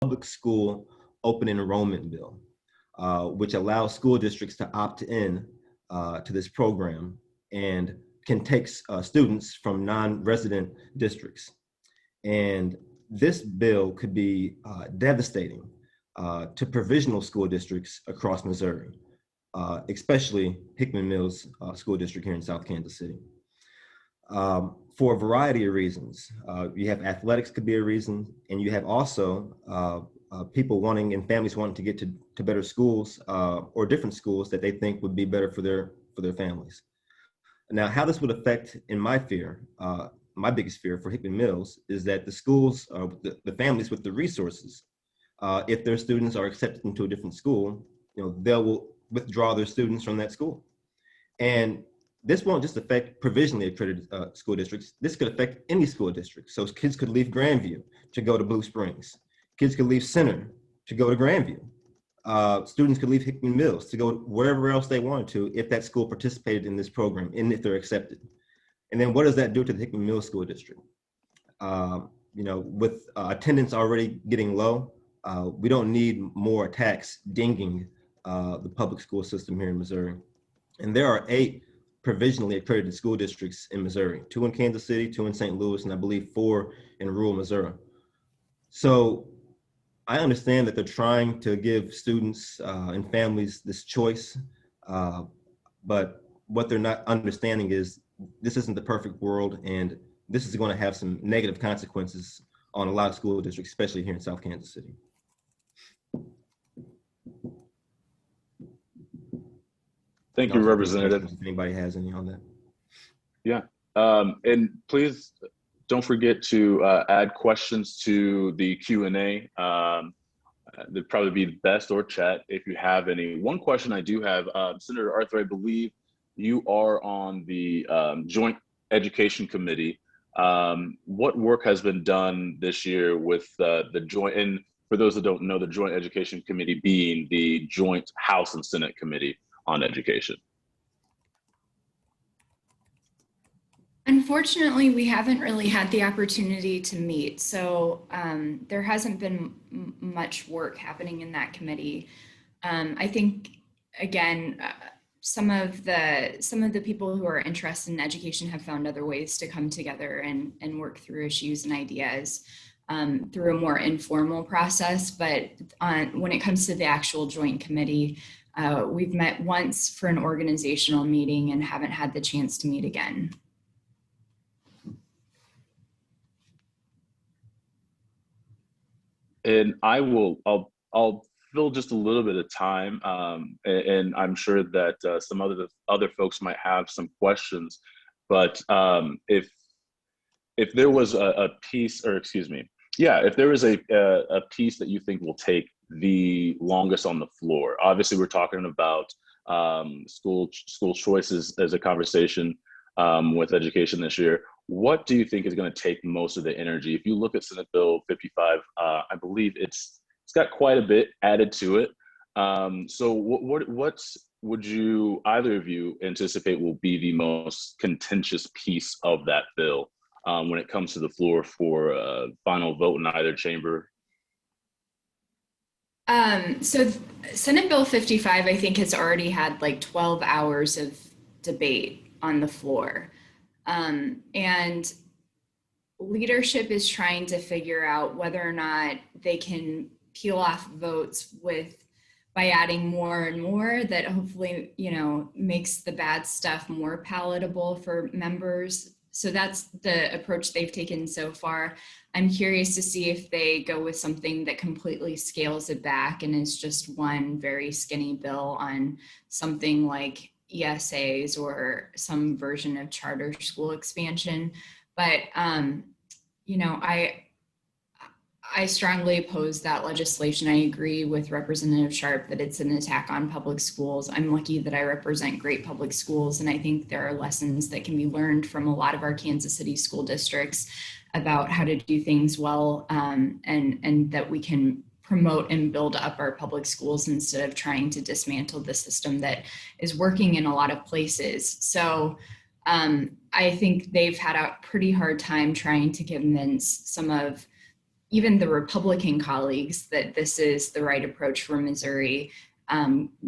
public school open enrollment bill, which allows school districts to opt in to this program and can take students from non-resident districts. And this bill could be devastating to provisional school districts across Missouri, especially Hickman Mills School District here in South Kansas City. For a variety of reasons. You have athletics could be a reason, and you have also people wanting and families wanting to get to better schools or different schools that they think would be better for their families. Now, how this would affect, in my fear, my biggest fear for Hickman Mills is that the schools, the families with the resources, if their students are accepted into a different school, they will withdraw their students from that school. And this won't just affect provisionally accredited school districts. This could affect any school district. So kids could leave Grandview to go to Blue Springs. Kids could leave Center to go to Grandview. Students could leave Hickman Mills to go wherever else they wanted to if that school participated in this program and if they're accepted. And then what does that do to the Hickman Mills School District? With attendance already getting low, we don't need more attacks dinging the public school system here in Missouri. And there are 8 provisionally accredited school districts in Missouri, 2 in Kansas City, 2 in St. Louis, and I believe 4 in rural Missouri. So I understand that they're trying to give students and families this choice, but what they're not understanding is this isn't the perfect world, and this is going to have some negative consequences on a lot of school districts, especially here in South Kansas City. Thank you, Representative. If anybody has any on that. Yeah, and please don't forget to add questions to the Q&A. They'd probably be best, or chat if you have any. One question I do have, Senator Arthur, I believe you are on the Joint Education Committee. What work has been done this year with the joint, and for those that don't know, the Joint Education Committee being the joint House and Senate Committee on Education? Unfortunately, we haven't really had the opportunity to meet, so there hasn't been much work happening in that committee. I think, again, some of the people who are interested in education have found other ways to come together and work through issues and ideas through a more informal process. But when it comes to the actual joint committee, we've met once for an organizational meeting and haven't had the chance to meet again. And I'll fill just a little bit of time, and I'm sure that some other folks might have some questions. But if there was a piece, or excuse me, yeah, if there is a piece that you think will take the longest on the floor, obviously we're talking about school choices as a conversation with education this year. What do you think is going to take most of the energy? If you look at Senate Bill 55, I believe it's got quite a bit added to it. So what would you, either of you, anticipate will be the most contentious piece of that bill when it comes to the floor for a final vote in either chamber? So Senate Bill 55, I think, has already had like 12 hours of debate on the floor. And leadership is trying to figure out whether or not they can peel off votes by adding more and more that hopefully, makes the bad stuff more palatable for members. So that's the approach they've taken so far. I'm curious to see if they go with something that completely scales it back and is just one very skinny bill on something like ESAs or some version of charter school expansion. But, I strongly oppose that legislation. I agree with Representative Sharp that it's an attack on public schools. I'm lucky that I represent great public schools, and I think there are lessons that can be learned from a lot of our Kansas City school districts about how to do things well, and that we can promote and build up our public schools instead of trying to dismantle the system that is working in a lot of places. So I think they've had a pretty hard time trying to convince some of even the Republican colleagues that this is the right approach for Missouri,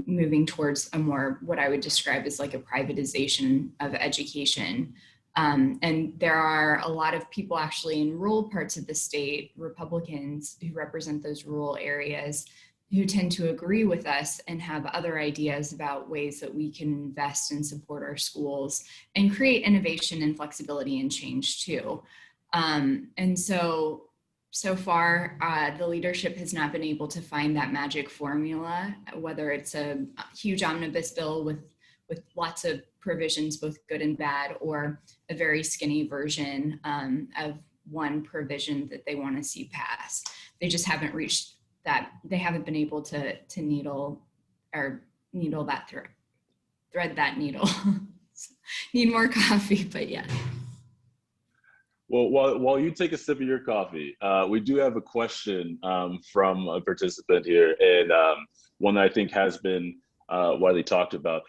moving towards a more, what I would describe as like a privatization of education. And there are a lot of people actually in rural parts of the state, Republicans who represent those rural areas, who tend to agree with us and have other ideas about ways that we can invest and support our schools and create innovation and flexibility and change too. And so far, the leadership has not been able to find that magic formula, whether it's a huge omnibus bill with lots of provisions, both good and bad, or a very skinny version of one provision that they want to see passed. They just haven't reached that. They haven't been able to needle that thread that needle. Need more coffee, but yeah. Well, while you take a sip of your coffee, we do have a question from a participant here, and one that I think has been widely talked about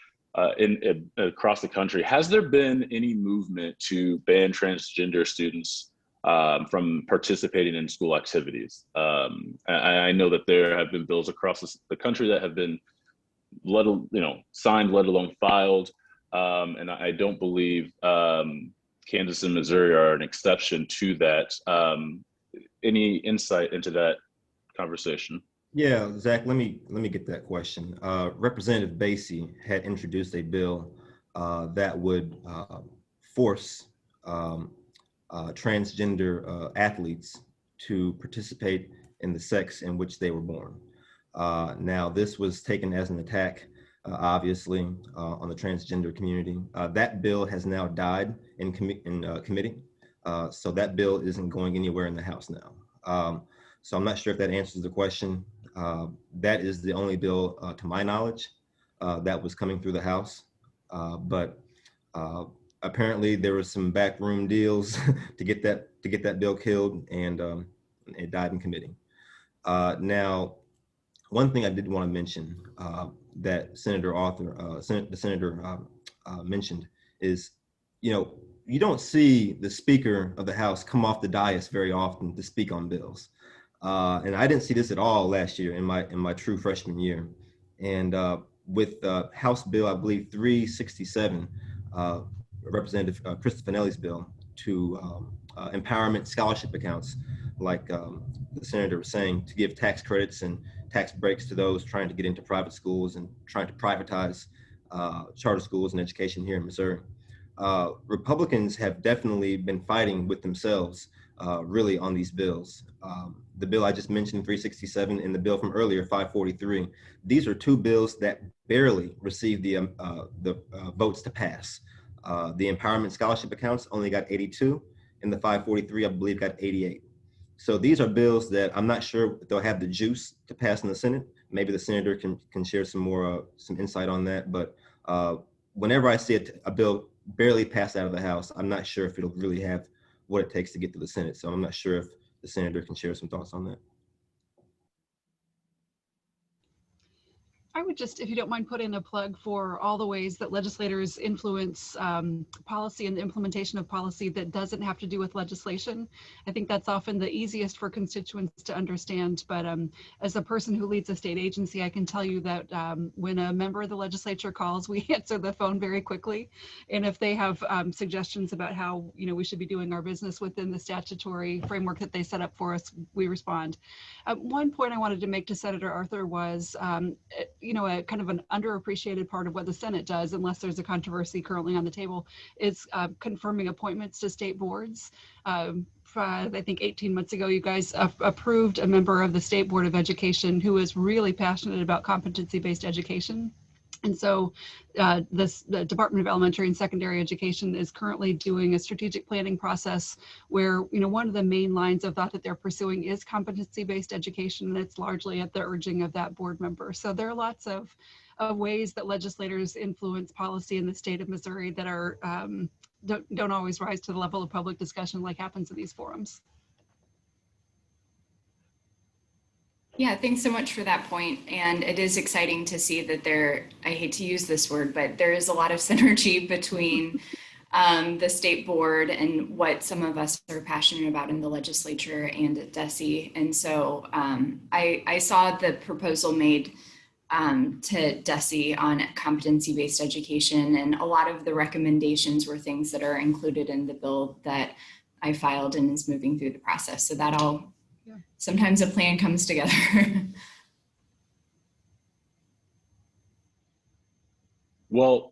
across the country. Has there been any movement to ban transgender students from participating in school activities? I know that there have been bills across the country that have been signed, let alone filed, and I don't believe Kansas and Missouri are an exception to that. Any insight into that conversation? Yeah, Zach, let me get that question. Representative Basie had introduced a bill that would force transgender athletes to participate in the sex in which they were born. Now, this was taken as an attack, obviously, on the transgender community. That bill has now died in committee, so that bill isn't going anywhere in the House now. So I'm not sure if that answers the question. That is the only bill, to my knowledge, that was coming through the House. But apparently there was some backroom deals to get that bill killed, and it died in committee. Now, one thing I did want to mention that Senator mentioned is, you don't see the Speaker of the House come off the dais very often to speak on bills. And I didn't see this at all last year in my true freshman year. And with House Bill, I believe 367, Representative Krista Finelli's bill to empowerment scholarship accounts, like the senator was saying, to give tax credits and tax breaks to those trying to get into private schools and trying to privatize charter schools and education here in Missouri. Republicans have definitely been fighting with themselves really on these bills. The bill I just mentioned, 367, and the bill from earlier, 543, these are two bills that barely received the votes to pass. The empowerment scholarship accounts only got 82, and the 543, I believe, got 88. So these are bills that I'm not sure they'll have the juice to pass in the Senate. Maybe the senator can share some insight on that. But whenever I see a bill barely pass out of the House, I'm not sure if it'll really have what it takes to get to the Senate. So I'm not sure if the senator can share some thoughts on that. I would just, if you don't mind, put in a plug for all the ways that legislators influence policy and the implementation of policy that doesn't have to do with legislation. I think that's often the easiest for constituents to understand. But as a person who leads a state agency, I can tell you that when a member of the legislature calls, we answer the phone very quickly. And if they have suggestions about how we should be doing our business within the statutory framework that they set up for us, we respond. One point I wanted to make to Senator Arthur was, a kind of an underappreciated part of what the Senate does, unless there's a controversy currently on the table, is confirming appointments to state boards. I think 18 months ago, you guys approved a member of the State Board of Education who is really passionate about competency-based education. And so the Department of Elementary and Secondary Education is currently doing a strategic planning process where, one of the main lines of thought that they're pursuing is competency-based education, and it's largely at the urging of that board member. So there are lots of ways that legislators influence policy in the state of Missouri that are don't always rise to the level of public discussion like happens in these forums. Yeah, thanks so much for that point. And it is exciting to see that I hate to use this word, but there is a lot of synergy between the state board and what some of us are passionate about in the legislature and at DESE. And so I saw the proposal made to DESE on competency-based education, and a lot of the recommendations were things that are included in the bill that I filed and is moving through the process. So that all, sometimes a plan comes together. Well,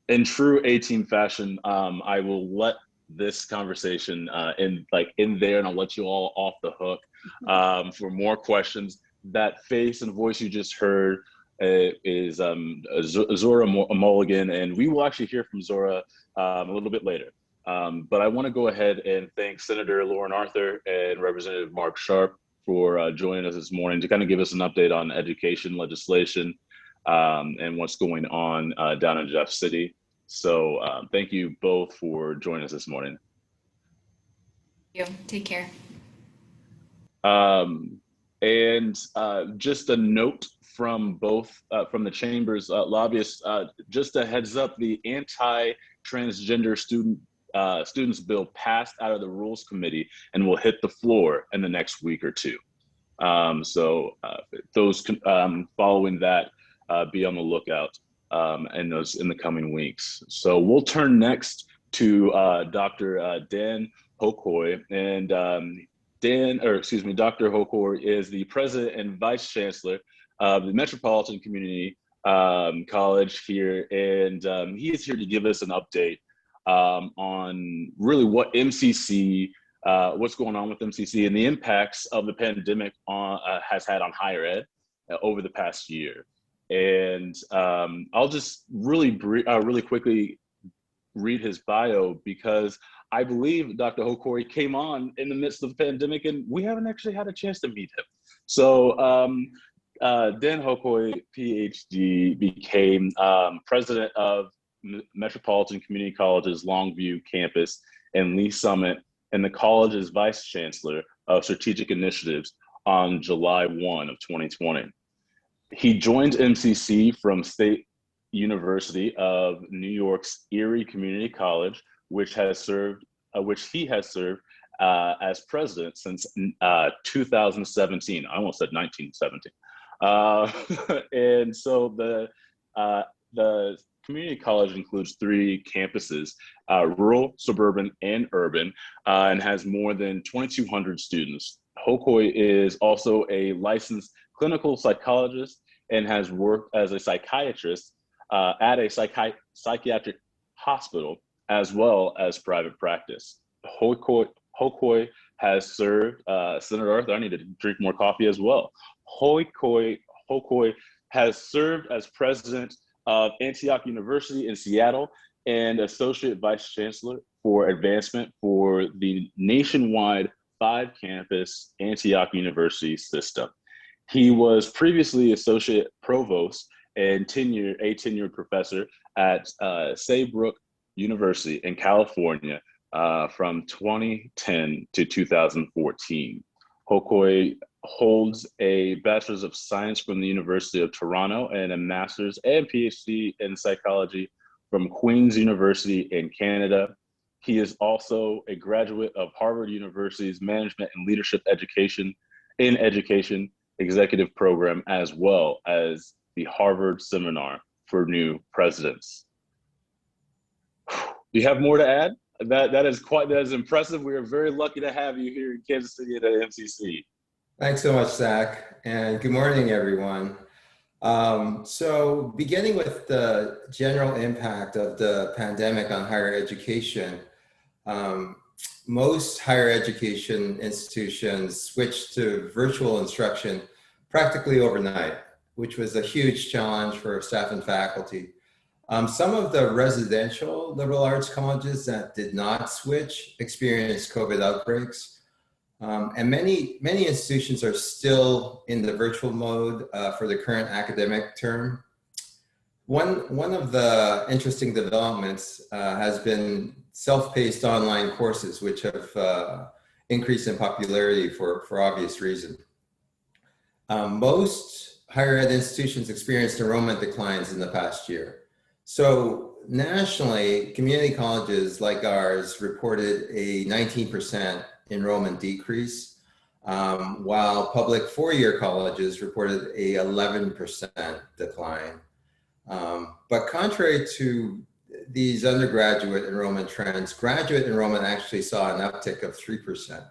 in true A-Team fashion, I will let this conversation in there, and I'll let you all off the hook for more questions. That face and voice you just heard is Zora Mulligan, and we will actually hear from Zora a little bit later. But I want to go ahead and thank Senator Lauren Arthur and Representative Mark Sharp for joining us this morning to kind of give us an update on education legislation and what's going on down in Jeff City. So thank you both for joining us this morning. Thank you. Take care. And just a note from both, from the Chamber's lobbyists, just a heads up, the anti-transgender students bill passed out of the Rules Committee and will hit the floor in the next week or two. So those following that, be on the lookout in the coming weeks. So we'll turn next to Dr. Dan Hokoy, and Dr. Hokoy is the president and vice chancellor of the Metropolitan Community College here, and he is here to give us an update on really what MCC, what's going on with MCC and the impacts of the pandemic has had on higher ed over the past year. And I'll just really quickly read his bio, because I believe Dr. Hokoy came on in the midst of the pandemic and we haven't actually had a chance to meet him. So Dan Hokoy, PhD, became president of Metropolitan Community College's Longview campus and Lee Summit, and the college's vice chancellor of strategic initiatives on July 1 of 2020. He joined MCC from State University of New York's Erie Community College, which he has served as president since 2017. I almost said 1917. And so the community college includes 3 campuses, rural, suburban, and urban, and has more than 2,200 students. Hokoy is also a licensed clinical psychologist and has worked as a psychiatrist at a psychiatric hospital as well as private practice. Hokoy has served, Senator Arthur, I need to drink more coffee as well. Hokoy has served as president of Antioch University in Seattle and associate vice chancellor for advancement for the nationwide 5-campus Antioch University system. He was previously associate provost and tenured professor at Saybrook University in California from 2010 to 2014. Hokoy holds a Bachelor's of Science from the University of Toronto and a Master's and PhD in psychology from Queen's University in Canada. He is also a graduate of Harvard University's Management and Leadership Education Executive Program, as well as the Harvard Seminar for New Presidents. Do you have more to add? That is impressive. We are very lucky to have you here in Kansas City at MCC. Thanks so much, Zach, and good morning, everyone. So beginning with the general impact of the pandemic on higher education, most higher education institutions switched to virtual instruction practically overnight, which was a huge challenge for staff and faculty. Some of the residential liberal arts colleges that did not switch experienced COVID outbreaks. And many institutions are still in the virtual mode for the current academic term. One of the interesting developments has been self-paced online courses, which have increased in popularity for obvious reasons. Most higher ed institutions experienced enrollment declines in the past year. So nationally, community colleges like ours reported a 19% enrollment decrease, while public four-year colleges reported a 11% decline. But contrary to these undergraduate enrollment trends, graduate enrollment actually saw an uptick of 3%.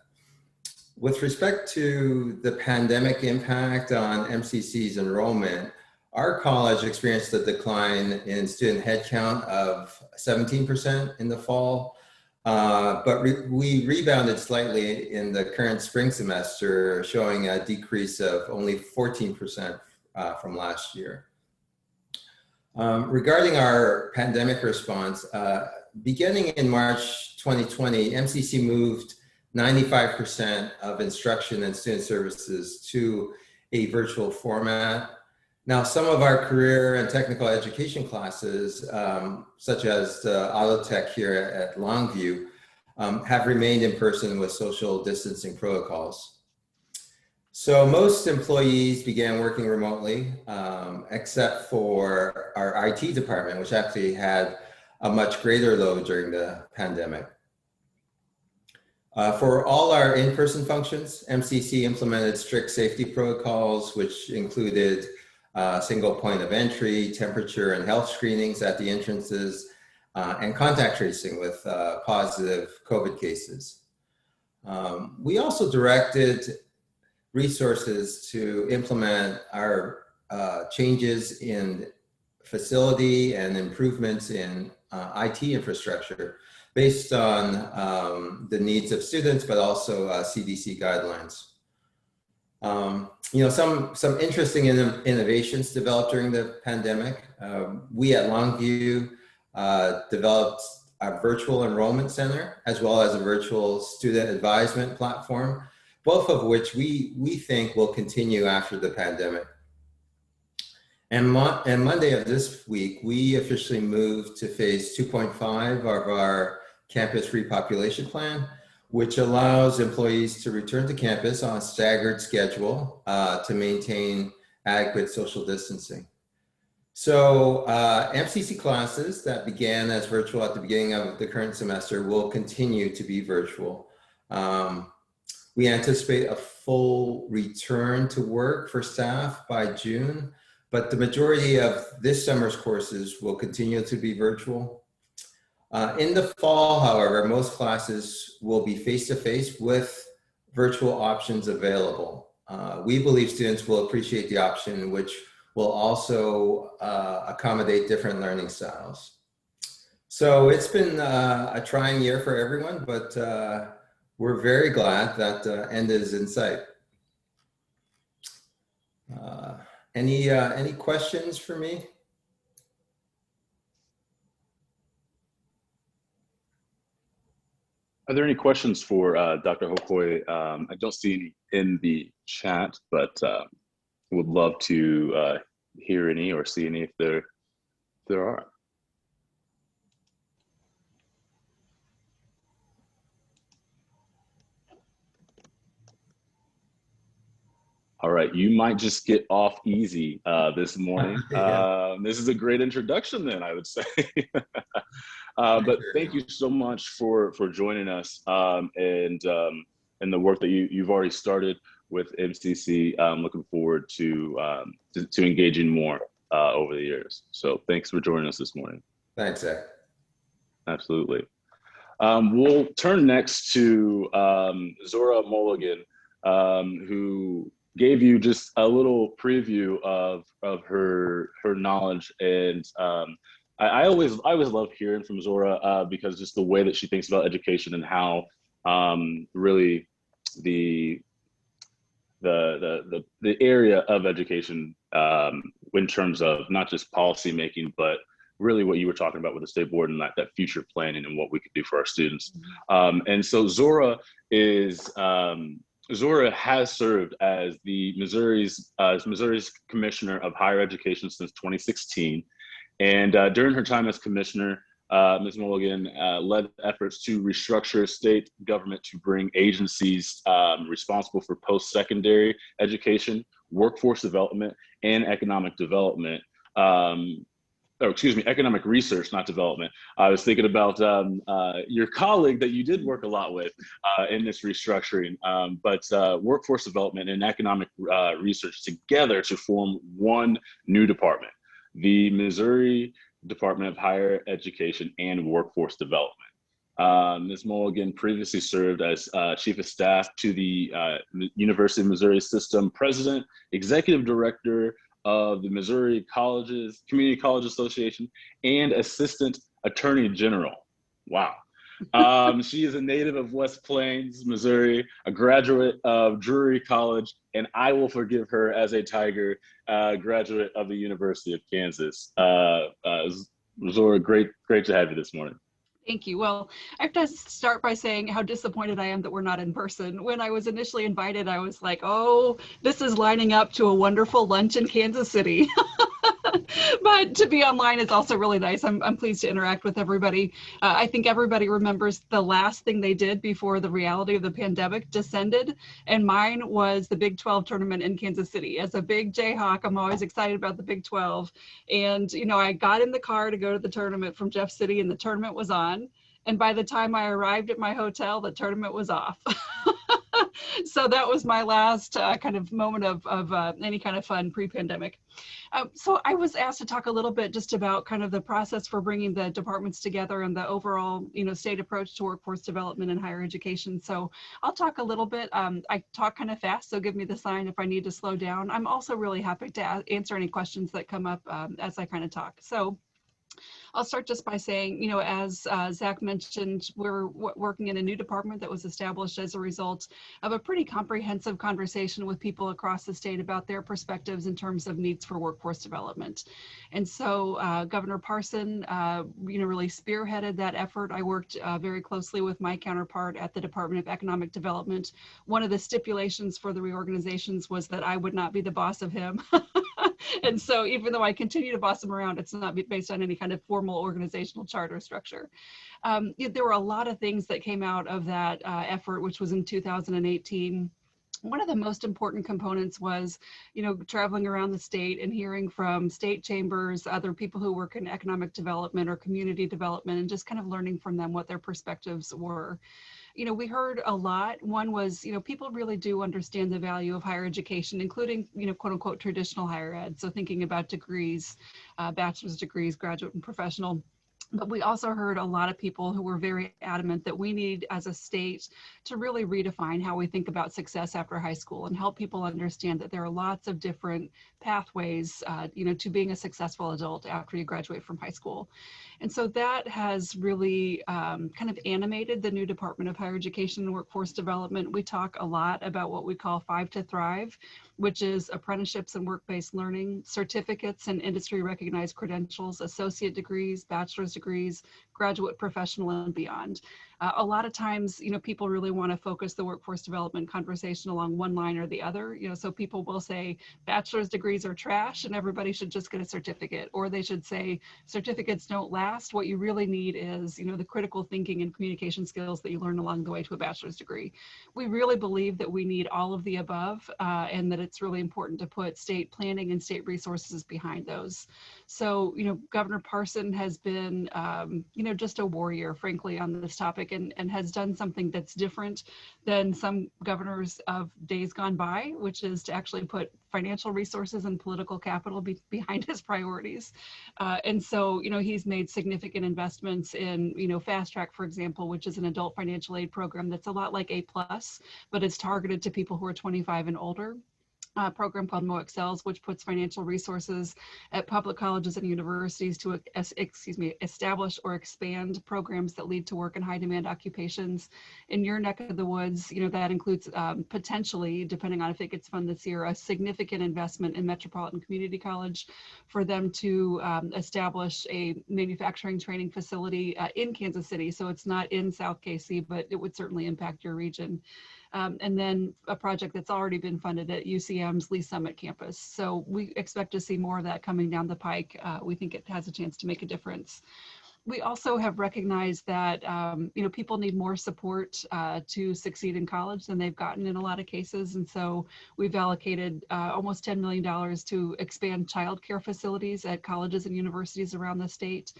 With respect to the pandemic impact on MCC's enrollment, our college experienced a decline in student headcount of 17% in the fall, but we rebounded slightly in the current spring semester, showing a decrease of only 14% from last year. Regarding our pandemic response, beginning in March 2020, MCC moved 95% of instruction and student services to a virtual format. Now, some of our career and technical education classes, such as the auto tech here at Longview, have remained in person with social distancing protocols. So most employees began working remotely, except for our IT department, which actually had a much greater load during the pandemic. For all our in-person functions, MCC implemented strict safety protocols, which included single point of entry, temperature and health screenings at the entrances, and contact tracing with positive COVID cases. We also directed resources to implement our changes in facility and improvements in IT infrastructure based on the needs of students, but also CDC guidelines. Some interesting innovations developed during the pandemic. We at Longview developed a virtual enrollment center, as well as a virtual student advisement platform, both of which we think will continue after the pandemic. And Monday of this week, we officially moved to phase 2.5 of our campus repopulation plan, which allows employees to return to campus on a staggered schedule to maintain adequate social distancing. So MCC classes that began as virtual at the beginning of the current semester will continue to be virtual. We anticipate a full return to work for staff by June, but the majority of this summer's courses will continue to be virtual. In the fall, however, most classes will be face-to-face with virtual options available. We believe students will appreciate the option, which will also accommodate different learning styles. So it's been a trying year for everyone, but we're very glad that the end is in sight. Any questions for me? Are there any questions for Dr. Hokoi? I don't see any in the chat, but would love to hear any or see any if there are. All right, you might just get off easy this morning. Yeah. This is a great introduction then, I would say. But thank you so much for joining us and the work that you've already started with MCC. I'm looking forward to engaging more over the years. So thanks for joining us this morning. Thanks, Zach. Absolutely. We'll turn next to Zora Mulligan, who gave you just a little preview of her knowledge, and I always love hearing from Zora because just the way that she thinks about education and how really the area of education in terms of not just policy making, but really what you were talking about with the state board and that future planning and what we could do for our students. And so Zora has served as the Missouri's Commissioner of Higher Education since 2016. And during her time as commissioner, Ms. Mulligan led efforts to restructure state government to bring agencies responsible for post-secondary education, workforce development, and economic development economic research, not development. I was thinking about your colleague that you did work a lot with in this restructuring, but workforce development and economic research together to form one new department, the Missouri Department of Higher Education and Workforce Development. Ms. Mulligan previously served as Chief of Staff to the University of Missouri System President, Executive Director of the Missouri Community College Association, and Assistant Attorney General. Wow. She is a native of West Plains, Missouri, a graduate of Drury College, and I will forgive her as a Tiger, graduate of the University of Kansas. Zora, great to have you this morning. Thank you. Well, I have to start by saying how disappointed I am that we're not in person. When I was initially invited, I was like, oh, this is lining up to a wonderful lunch in Kansas City. But to be online is also really nice. I'm pleased to interact with everybody. I think everybody remembers the last thing they did before the reality of the pandemic descended, and mine was the Big 12 tournament in Kansas City. As a big Jayhawk, I'm always excited about the Big 12. And, you know, I got in the car to go to the tournament from Jeff City, and the tournament was on. And by the time I arrived at my hotel, the tournament was off. So that was my last kind of moment of any kind of fun pre-pandemic. So I was asked to talk a little bit just about kind of the process for bringing the departments together and the overall, you know, state approach to workforce development and higher education. So I'll talk a little bit. I talk kind of fast, so give me the sign if I need to slow down. I'm also really happy to answer any questions that come up as I kind of talk. So I'll start just by saying, you know, as Zach mentioned, we're working in a new department that was established as a result of a pretty comprehensive conversation with people across the state about their perspectives in terms of needs for workforce development. And so Governor Parson, you know, really spearheaded that effort. I worked very closely with my counterpart at the Department of Economic Development. One of the stipulations for the reorganizations was that I would not be the boss of him. And so even though I continue to boss him around, it's not based on any kind of formal organizational chart or structure. There were a lot of things that came out of that effort, which was in 2018. One of the most important components was, you know, traveling around the state and hearing from state chambers, other people who work in economic development or community development, and just kind of learning from them what their perspectives were. You know, we heard a lot. One was, you know, people really do understand the value of higher education, including, you know, quote unquote, traditional higher ed. So thinking about degrees, bachelor's degrees, graduate and professional. But we also heard a lot of people who were very adamant that we need as a state to really redefine how we think about success after high school and help people understand that there are lots of different pathways, you know, to being a successful adult after you graduate from high school. And so that has really kind of animated the new Department of Higher Education and Workforce Development. We talk a lot about what we call 5 to Thrive, which is apprenticeships and work-based learning, certificates and industry recognized credentials, associate degrees, bachelor's degrees, graduate, professional, and beyond. A lot of times, you know, people really want to focus the workforce development conversation along one line or the other. You know, so people will say bachelor's degrees are trash and everybody should just get a certificate, or they should say certificates don't last. What you really need is, you know, the critical thinking and communication skills that you learn along the way to a bachelor's degree. We really believe that we need all of the above, and that it's really important to put state planning and state resources behind those. So, you know, Governor Parson has been, you know, just a warrior, frankly, on this topic, and has done something that's different than some governors of days gone by, which is to actually put financial resources and political capital behind his priorities. And so, you know, he's made significant investments in, you know, Fast Track, for example, which is an adult financial aid program that's a lot like A+, but it's targeted to people who are 25 and older. Program called MoExcels, which puts financial resources at public colleges and universities to establish or expand programs that lead to work in high demand occupations. In your neck of the woods, you know, that includes potentially, depending on if it gets funded this year, a significant investment in Metropolitan Community College for them to establish a manufacturing training facility in Kansas City. So it's not in South KC, but it would certainly impact your region. And then a project that's already been funded at UCM's Lee Summit campus. So we expect to see more of that coming down the pike. We think it has a chance to make a difference. We also have recognized that people need more support to succeed in college than they've gotten in a lot of cases, and so we've allocated almost $10 million to expand childcare facilities at colleges and universities around the state.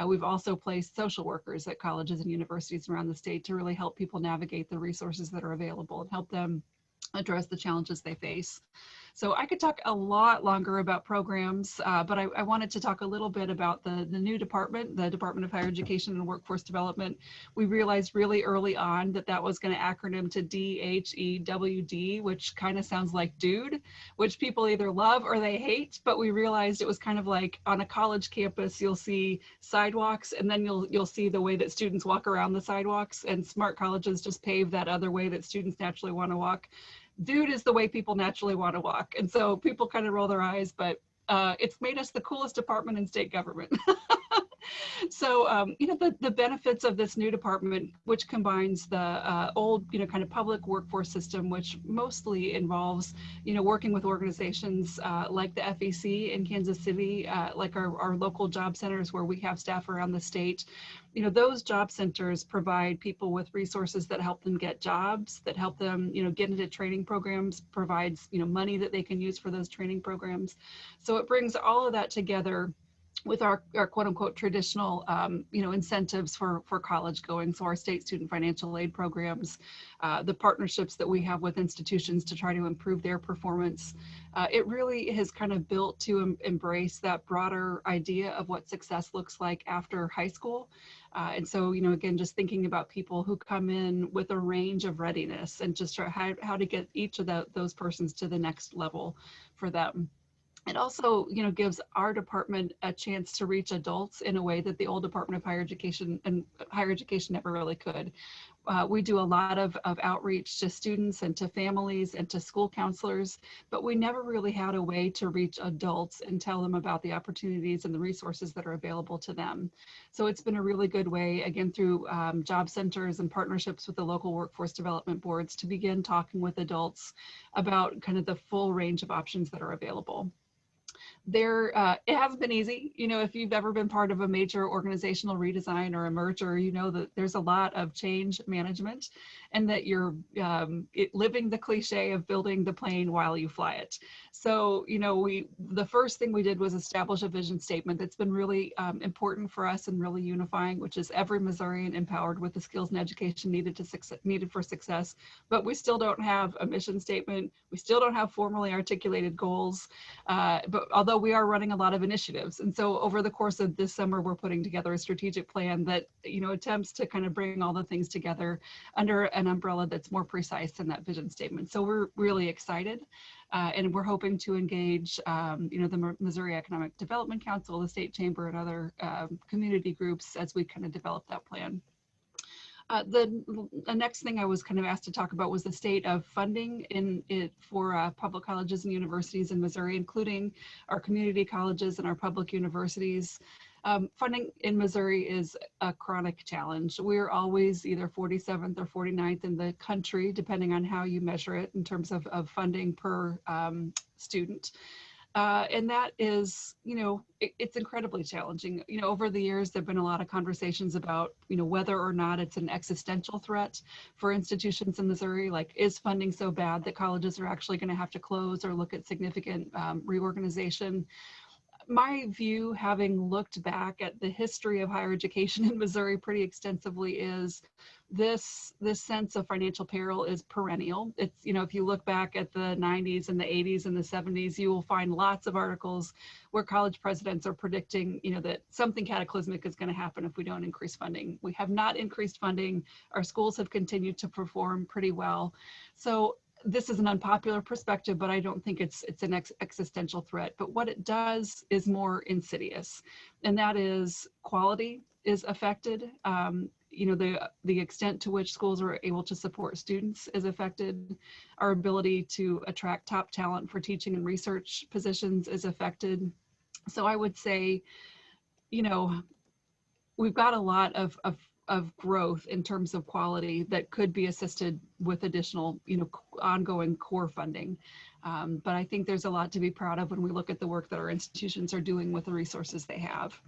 We've also placed social workers at colleges and universities around the state to really help people navigate the resources that are available and help them address the challenges they face. So I could talk a lot longer about programs, but I wanted to talk a little bit about the new department, the Department of Higher Education and Workforce Development. We realized really early on that that was going to acronym to DHEWD, which kind of sounds like dude, which people either love or they hate, but we realized it was kind of like on a college campus, you'll see sidewalks, and then you'll see the way that students walk around the sidewalks, and smart colleges just pave that other way that students naturally want to walk. Dude is the way people naturally want to walk. And so people kind of roll their eyes, but it's made us the coolest department in state government. So, the benefits of this new department, which combines the old, kind of public workforce system, which mostly involves, working with organizations like the FEC in Kansas City, like our local job centers where we have staff around the state. Those job centers provide people with resources that help them get jobs, that help them, get into training programs, provides, money that they can use for those training programs. So it brings all of that together with our quote unquote traditional, incentives for college going. So our state student financial aid programs, the partnerships that we have with institutions to try to improve their performance. It really has kind of built to embrace that broader idea of what success looks like after high school. And so, again, just thinking about people who come in with a range of readiness and just how to get each of those persons to the next level for them. It also, gives our department a chance to reach adults in a way that the old Department of Higher Education never really could. We do a lot of outreach to students and to families and to school counselors, but we never really had a way to reach adults and tell them about the opportunities and the resources that are available to them. So it's been a really good way, again, through job centers and partnerships with the local workforce development boards, to begin talking with adults about kind of the full range of options that are available. It hasn't been easy. If you've ever been part of a major organizational redesign or a merger, you know that there's a lot of change management, and that you're living the cliche of building the plane while you fly it. So, the first thing we did was establish a vision statement that's been really important for us and really unifying, which is every Missourian empowered with the skills and education needed for success. But we still don't have a mission statement. We still don't have formally articulated goals. But although we are running a lot of initiatives. And so over the course of this summer, we're putting together a strategic plan that, attempts to kind of bring all the things together under an umbrella that's more precise than that vision statement. So we're really excited. And we're hoping to engage, the Missouri Economic Development Council, the State Chamber, and other community groups as we kind of develop that plan. The next thing I was kind of asked to talk about was the state of funding for public colleges and universities in Missouri, including our community colleges and our public universities. Funding in Missouri is a chronic challenge. We're always either 47th or 49th in the country, depending on how you measure it in terms of funding per student. And that is, it's incredibly challenging. Over the years, there've been a lot of conversations about, whether or not it's an existential threat for institutions in Missouri. Like, is funding so bad that colleges are actually going to have to close or look at significant reorganization? My view, having looked back at the history of higher education in Missouri pretty extensively, is this sense of financial peril is perennial. It's, if you look back at the 90s and the 80s and the 70s, you will find lots of articles where college presidents are predicting, that something cataclysmic is going to happen if we don't increase funding. We have not increased funding. Our schools have continued to perform pretty well. So this is an unpopular perspective, but I don't think it's an existential threat. But what it does is more insidious, and that is quality is affected. The extent to which schools are able to support students is affected. Our ability to attract top talent for teaching and research positions is affected. So I would say, we've got a lot of growth in terms of quality that could be assisted with additional, ongoing core funding. But I think there's a lot to be proud of when we look at the work that our institutions are doing with the resources they have.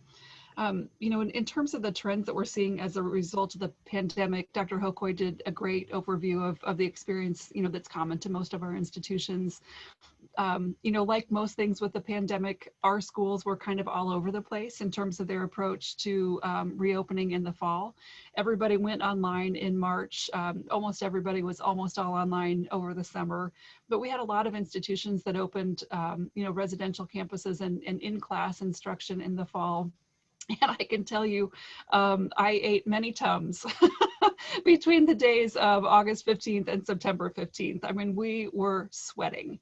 You know, in terms of the trends that we're seeing as a result of the pandemic, Dr. Hokoi did a great overview of the experience, you know, that's common to most of our institutions. You know, like most things with the pandemic, our schools were kind of all over the place in terms of their approach to reopening in the fall. Everybody went online in March. Almost everybody was almost all online over the summer, but we had a lot of institutions that opened, you know, residential campuses and in-class instruction in the fall. And I can tell you, I ate many Tums between the days of August 15th and September 15th. I mean, we were sweating.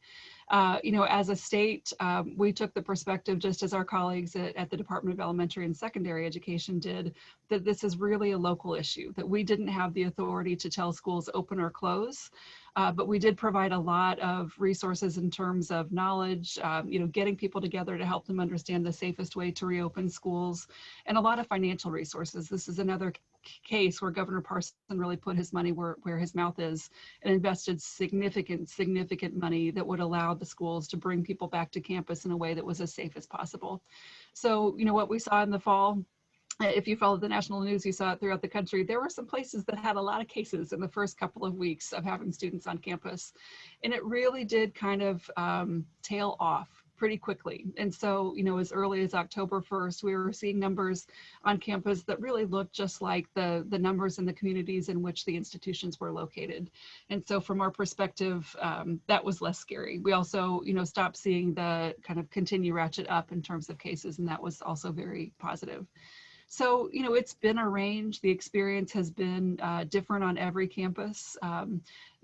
You know, as a state, we took the perspective, just as our colleagues at the Department of Elementary and Secondary Education did, that this is really a local issue, that we didn't have the authority to tell schools open or close. But we did provide a lot of resources in terms of knowledge, you know, getting people together to help them understand the safest way to reopen schools, and a lot of financial resources. This is another case where Governor Parson really put his money where his mouth is and invested significant money that would allow the schools to bring people back to campus in a way that was as safe as possible. So, you know, what we saw in the fall, if you followed the national news, you saw it throughout the country. There were some places that had a lot of cases in the first couple of weeks of having students on campus. And it really did kind of tail off pretty quickly. And so, you know, as early as October 1st, we were seeing numbers on campus that really looked just like the numbers in the communities in which the institutions were located. And so from our perspective, that was less scary. We also, you know, stopped seeing the kind of continue ratchet up in terms of cases, and that was also very positive. So, you know, it's been a range. The experience has been different on every campus.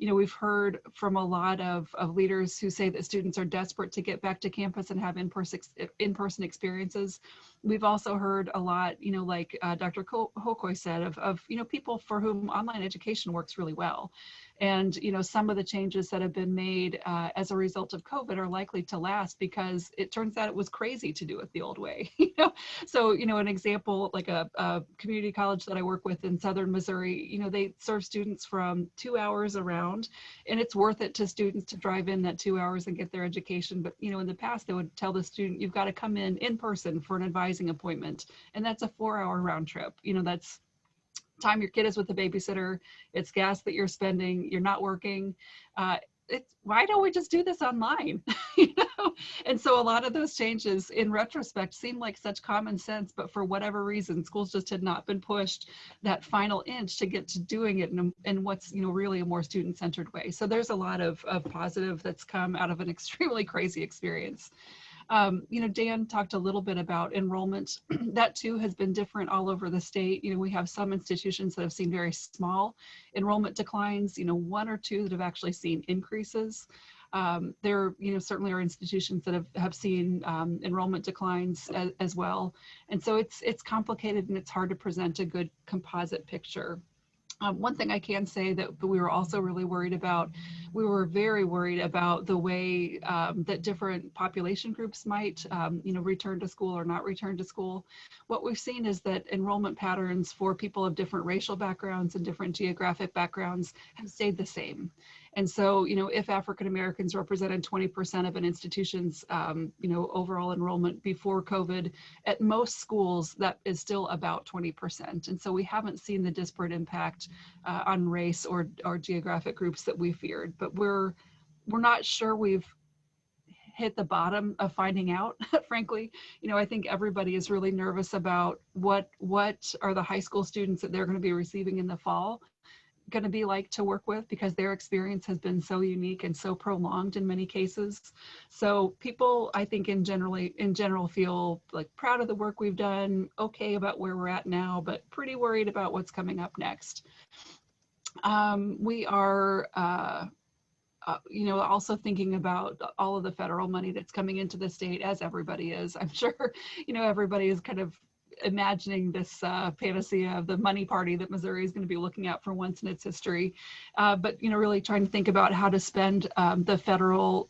You know, we've heard from a lot of leaders who say that students are desperate to get back to campus and have in-person experiences. We've also heard a lot, you know, like Dr. Hokoi said, of, you know, people for whom online education works really well. And, you know, some of the changes that have been made as a result of COVID are likely to last because it turns out it was crazy to do it the old way. You know? So, you know, an example, like a community college that I work with in Southern Missouri, you know, they serve students from 2 hours around, and it's worth it to students to drive in that 2 hours and get their education. But, you know, in the past, they would tell the student, you've got to come in person for an advising appointment. And that's a 4-hour round trip. You know, that's time your kid is with the babysitter, it's gas that you're spending, you're not working. Why don't we just do this online? You know? And so a lot of those changes in retrospect seem like such common sense, but for whatever reason, schools just had not been pushed that final inch to get to doing it in what's, you know, really a more student-centered way. So there's a lot of positive that's come out of an extremely crazy experience. You know, Dan talked a little bit about enrollment. That too has been different all over the state. You know, we have some institutions that have seen very small enrollment declines, you know, 1 or 2 that have actually seen increases. There, you know, certainly are institutions that have seen enrollment declines as well. And so it's complicated and it's hard to present a good composite picture. One thing I can say that we were also really worried about, we were very worried about the way that different population groups might, you know, return to school or not return to school. What we've seen is that enrollment patterns for people of different racial backgrounds and different geographic backgrounds have stayed the same. And so, you know, if African Americans represented 20% of an institution's, you know, overall enrollment before COVID, at most schools, that is still about 20%. And so we haven't seen the disparate impact on race or geographic groups that we feared, but we're not sure we've hit the bottom of finding out, frankly. You know, I think everybody is really nervous about what are the high school students that they're going to be receiving in the fall going to be like to work with, because their experience has been so unique and so prolonged in many cases. So people, I think in general feel like proud of the work we've done, okay about where we're at now, but pretty worried about what's coming up next. We are you know, also thinking about all of the federal money that's coming into the state, as everybody is. I'm sure, you know, everybody is kind of imagining this panacea of the money party that Missouri is going to be looking at for once in its history. But, you know, really trying to think about how to spend the federal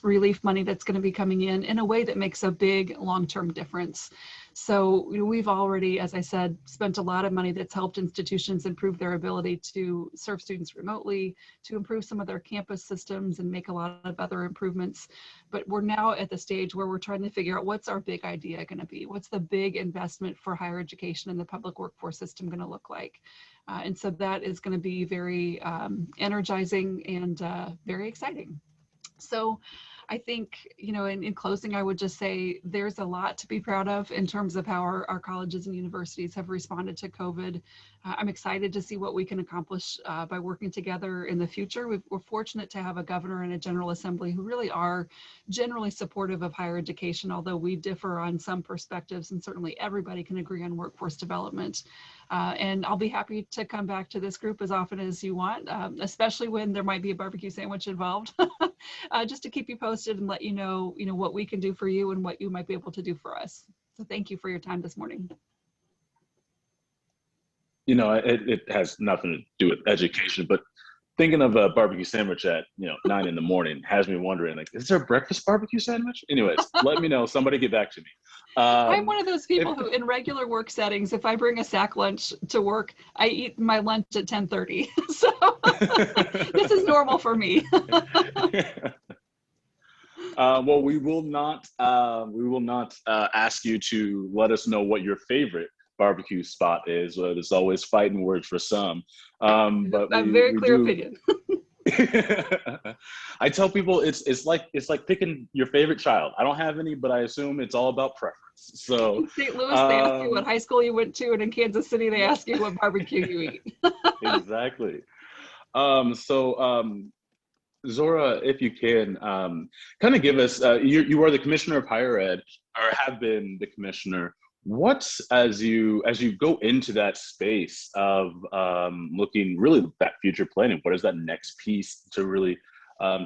relief money that's going to be coming in a way that makes a big long-term difference. So we've already, as I said, spent a lot of money that's helped institutions improve their ability to serve students remotely, to improve some of their campus systems and make a lot of other improvements. But we're now at the stage where we're trying to figure out what's our big idea going to be? What's the big investment for higher education and the public workforce system going to look like? And so that is going to be very energizing and very exciting. So I think, in closing, I would just say there's a lot to be proud of in terms of how our colleges and universities have responded to COVID. I'm excited to see what we can accomplish by working together in the future. We're fortunate to have a governor and a General Assembly who really are generally supportive of higher education, although we differ on some perspectives, and certainly everybody can agree on workforce development. And I'll be happy to come back to this group as often as you want, especially when there might be a barbecue sandwich involved, just to keep you posted and let you know, what we can do for you and what you might be able to do for us. So thank you for your time this morning. It has nothing to do with education, but thinking of a barbecue sandwich at 9 in the morning has me wondering, like, is there a breakfast barbecue sandwich? Anyways, let me know. Somebody get back to me. I'm one of those people who, in regular work settings, if I bring a sack lunch to work, I eat my lunch at 10:30. So this is normal for me. Well, we will not ask you to let us know what your favorite barbecue spot is. There's always fighting words for some. But I have a very clear opinion. I tell people it's like picking your favorite child. I don't have any, but I assume it's all about preference. So in St. Louis, they ask you what high school you went to, and in Kansas City, they ask you what barbecue you eat. Exactly. Zora, if you can, kind of give us, you are the commissioner of higher ed, or have been the commissioner. As you go into that space of looking really at future planning, what is that next piece to really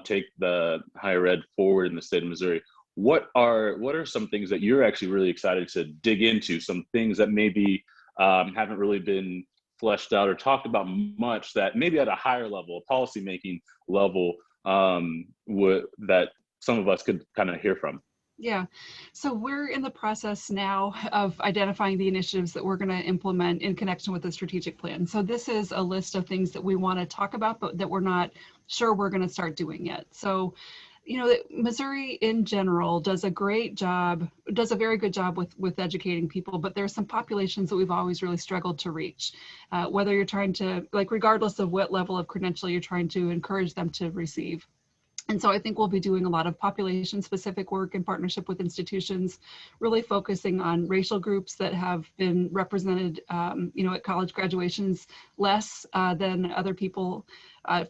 take the higher ed forward in the state of Missouri? What are some things that you're actually really excited to dig into? Some things that maybe haven't really been fleshed out or talked about much, that maybe at a higher level, a policymaking level, that some of us could kind of hear from. Yeah, so we're in the process now of identifying the initiatives that we're going to implement in connection with the strategic plan. So this is a list of things that we want to talk about, but that we're not sure we're going to start doing yet. So, Missouri in general does a very good job with educating people, but there's some populations that we've always really struggled to reach. Whether you're trying to, regardless of what level of credential you're trying to encourage them to receive. And so I think we'll be doing a lot of population-specific work in partnership with institutions, really focusing on racial groups that have been represented, at college graduations less than other people,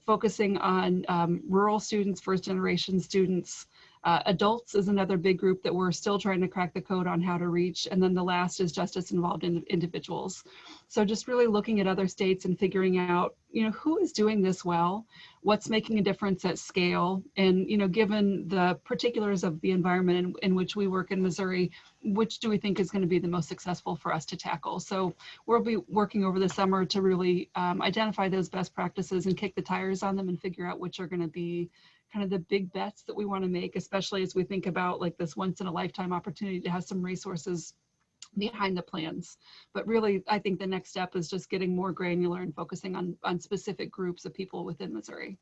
focusing on rural students, first-generation students. Adults is another big group that we're still trying to crack the code on how to reach. And then the last is justice-involved individuals. So just really looking at other states and figuring out, who is doing this well, what's making a difference at scale, and, given the particulars of the environment in which we work in Missouri, which do we think is going to be the most successful for us to tackle? So we'll be working over the summer to really identify those best practices and kick the tires on them and figure out which are going to be kind of the big bets that we want to make, especially as we think about this once in a lifetime opportunity to have some resources behind the plans. But really, I think the next step is just getting more granular and focusing on specific groups of people within Missouri.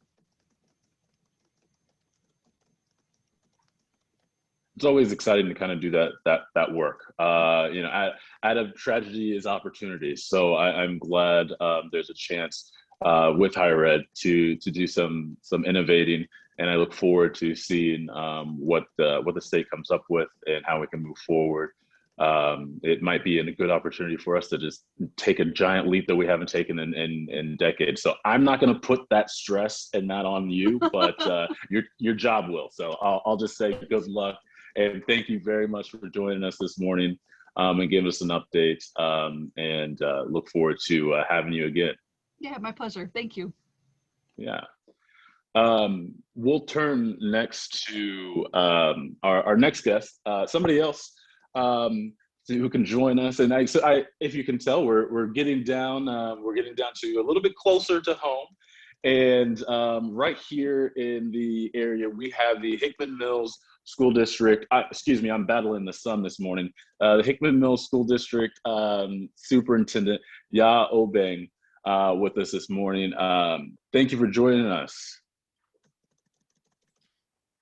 It's always exciting to kind of do that work. Out of tragedy is opportunity. So I'm glad there's a chance with higher ed to do some innovating, and I look forward to seeing what the state comes up with and how we can move forward. It might be a good opportunity for us to just take a giant leap that we haven't taken in decades. So I'm not going to put that stress and that on you, but your job will. So I'll just say good luck, and thank you very much for joining us this morning and giving us an update. And look forward to having you again. Yeah, my pleasure. Thank you. Yeah. We'll turn next to our next guest, somebody else who can join us. And if you can tell, we're getting down to a little bit closer to home. And right here in the area, we have the Hickman Mills School District, excuse me, I'm battling the sun this morning. The Hickman Mills School District Superintendent Ya Obeng with us this morning. Thank you for joining us.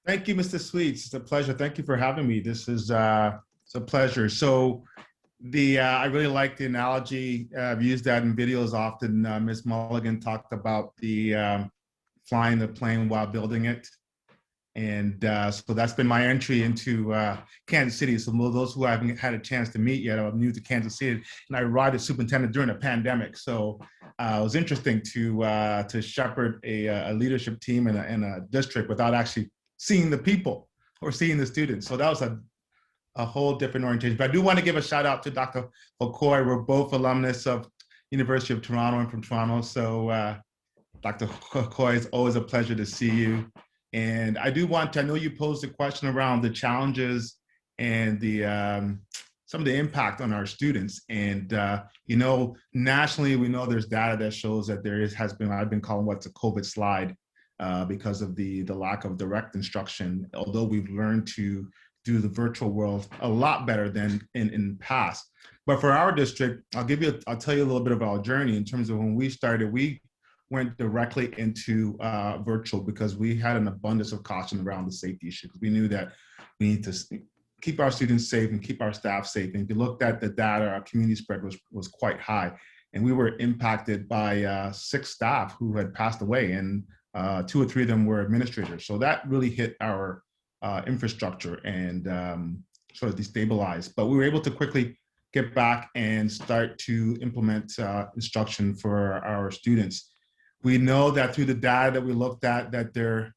Thank you, Mr. Sweets. It's a pleasure. Thank you for having me. This is it's a pleasure. So I really like the analogy. I've used that in videos often. Ms. Mulligan talked about the flying the plane while building it. And so that's been my entry into Kansas City. So those who I haven't had a chance to meet yet, I'm new to Kansas City, and I arrived as superintendent during the pandemic. So it was interesting to shepherd a leadership team in a district without actually seeing the people or seeing the students. So that was a whole different orientation. But I do want to give a shout out to Dr. Okoye. We're both alumnus of University of Toronto and from Toronto. So Dr. Okoye, it's always a pleasure to see you. And I do want to, I know you posed a question around the challenges and the some of the impact on our students. And you know, nationally, we know there's data that shows that has been, I've been calling what's a COVID slide because of the lack of direct instruction, although we've learned to do the virtual world a lot better than in past. But for our district, I'll tell you a little bit about our journey in terms of when we started. We went directly into virtual because we had an abundance of caution around the safety issue. We knew that we need to keep our students safe and keep our staff safe. And if you looked at the data, our community spread was quite high. And we were impacted by 6 staff who had passed away, and 2 or 3 of them were administrators. So that really hit our infrastructure and sort of destabilized. But we were able to quickly get back and start to implement instruction for our students. We know that through the data that we looked at, that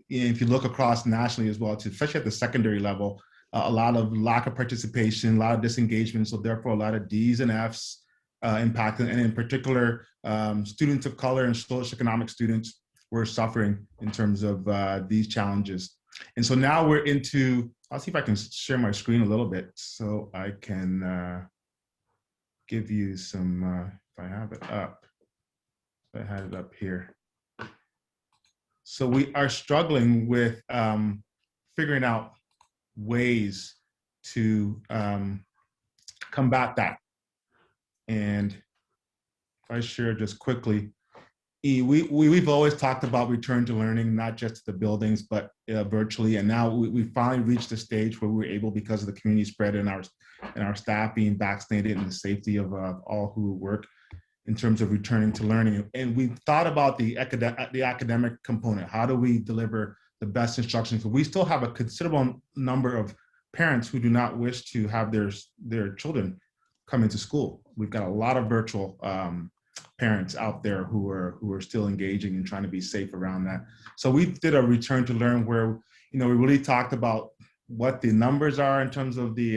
if you look across nationally as well, especially at the secondary level, a lot of lack of participation, a lot of disengagement, so therefore a lot of Ds and Fs impacted, and in particular, students of color and socioeconomic students were suffering in terms of these challenges. And so now we're into, I'll see if I can share my screen a little bit so I can give you some, if I have it up. I had it up here. So we are struggling with figuring out ways to combat that. And if I share just quickly, we've always talked about return to learning, not just to the buildings, but virtually. And now we finally reached the stage where we're able, because of the community spread and our staff being vaccinated and the safety of all who work, in terms of returning to learning. And we've thought about the academic component. How do we deliver the best instruction? So we still have a considerable number of parents who do not wish to have their children come into school. We've got a lot of virtual parents out there who are still engaging and trying to be safe around that. So we did a return to learn where, you know, we really talked about what the numbers are in terms of the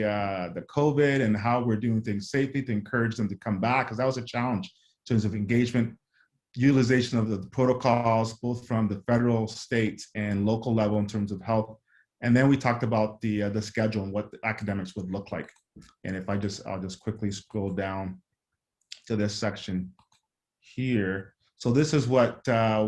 COVID and how we're doing things safely to encourage them to come back, because that was a challenge in terms of engagement, utilization of the protocols, both from the federal, state, and local level in terms of health. And then we talked about the schedule and what the academics would look like. And if I'll just quickly scroll down to this section here. So this is what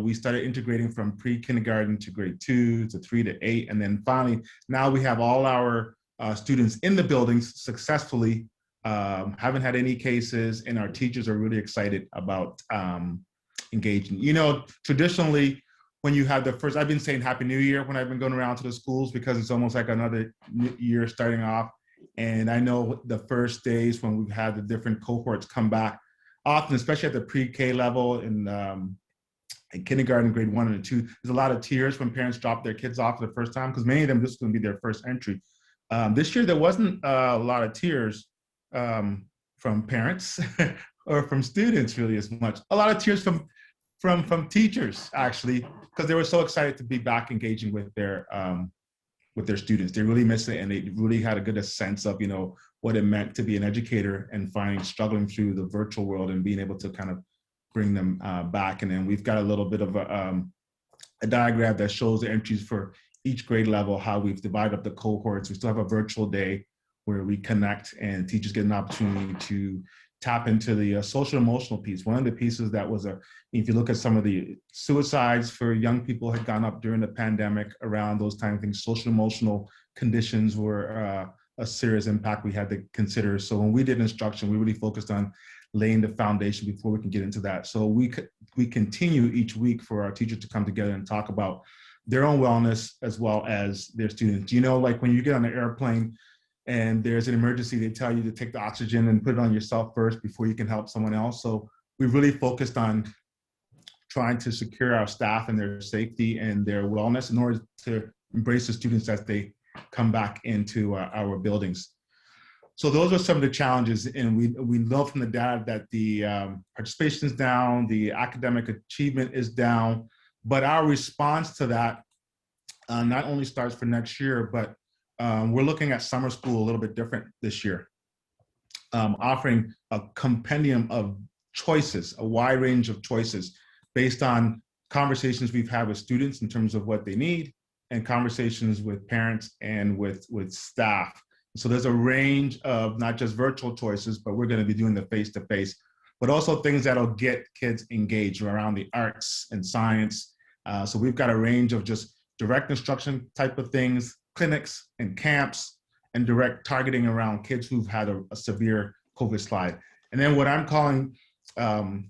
we started integrating from pre-kindergarten to grade 2 to 3 to 8. And then finally, now we have all our students in the buildings successfully, haven't had any cases, and our teachers are really excited about engaging. You know, traditionally, when you have the first, I've been saying Happy New Year when I've been going around to the schools, because it's almost like another year starting off. And I know the first days when we've had the different cohorts come back, often, especially at the pre-K level in kindergarten, grade 1 and 2, there's a lot of tears when parents drop their kids off for the first time, because many of them, this is going to be their first entry. This year, there wasn't a lot of tears from parents or from students really as much. A lot of tears from teachers, actually, because they were so excited to be back engaging with their students. They really miss it, and they really had a good sense of, you know, what it meant to be an educator and struggling through the virtual world and being able to kind of bring them back. And then we've got a little bit of a diagram that shows the entries for each grade level, how we've divided up the cohorts. We still have a virtual day where we connect and teachers get an opportunity to tap into the social emotional piece. One of the pieces that was if you look at some of the suicides for young people had gone up during the pandemic around those kind of things, social emotional conditions were a serious impact we had to consider. So when we did instruction, we really focused on laying the foundation before we can get into that. So we continue each week for our teachers to come together and talk about their own wellness as well as their students. You know, like when you get on an airplane and there's an emergency, they tell you to take the oxygen and put it on yourself first before you can help someone else. So we really focused on trying to secure our staff and their safety and their wellness in order to embrace the students as they come back into our buildings. So those are some of the challenges, and we know from the data that the participation is down, the academic achievement is down, but our response to that not only starts for next year, but we're looking at summer school a little bit different this year, offering a compendium of choices, a wide range of choices based on conversations we've had with students in terms of what they need, and conversations with parents and with staff. So there's a range of not just virtual choices, but we're going to be doing the face-to-face, but also things that'll get kids engaged around the arts and science. So we've got a range of just direct instruction type of things, clinics and camps, and direct targeting around kids who've had a severe COVID slide. And then what I'm calling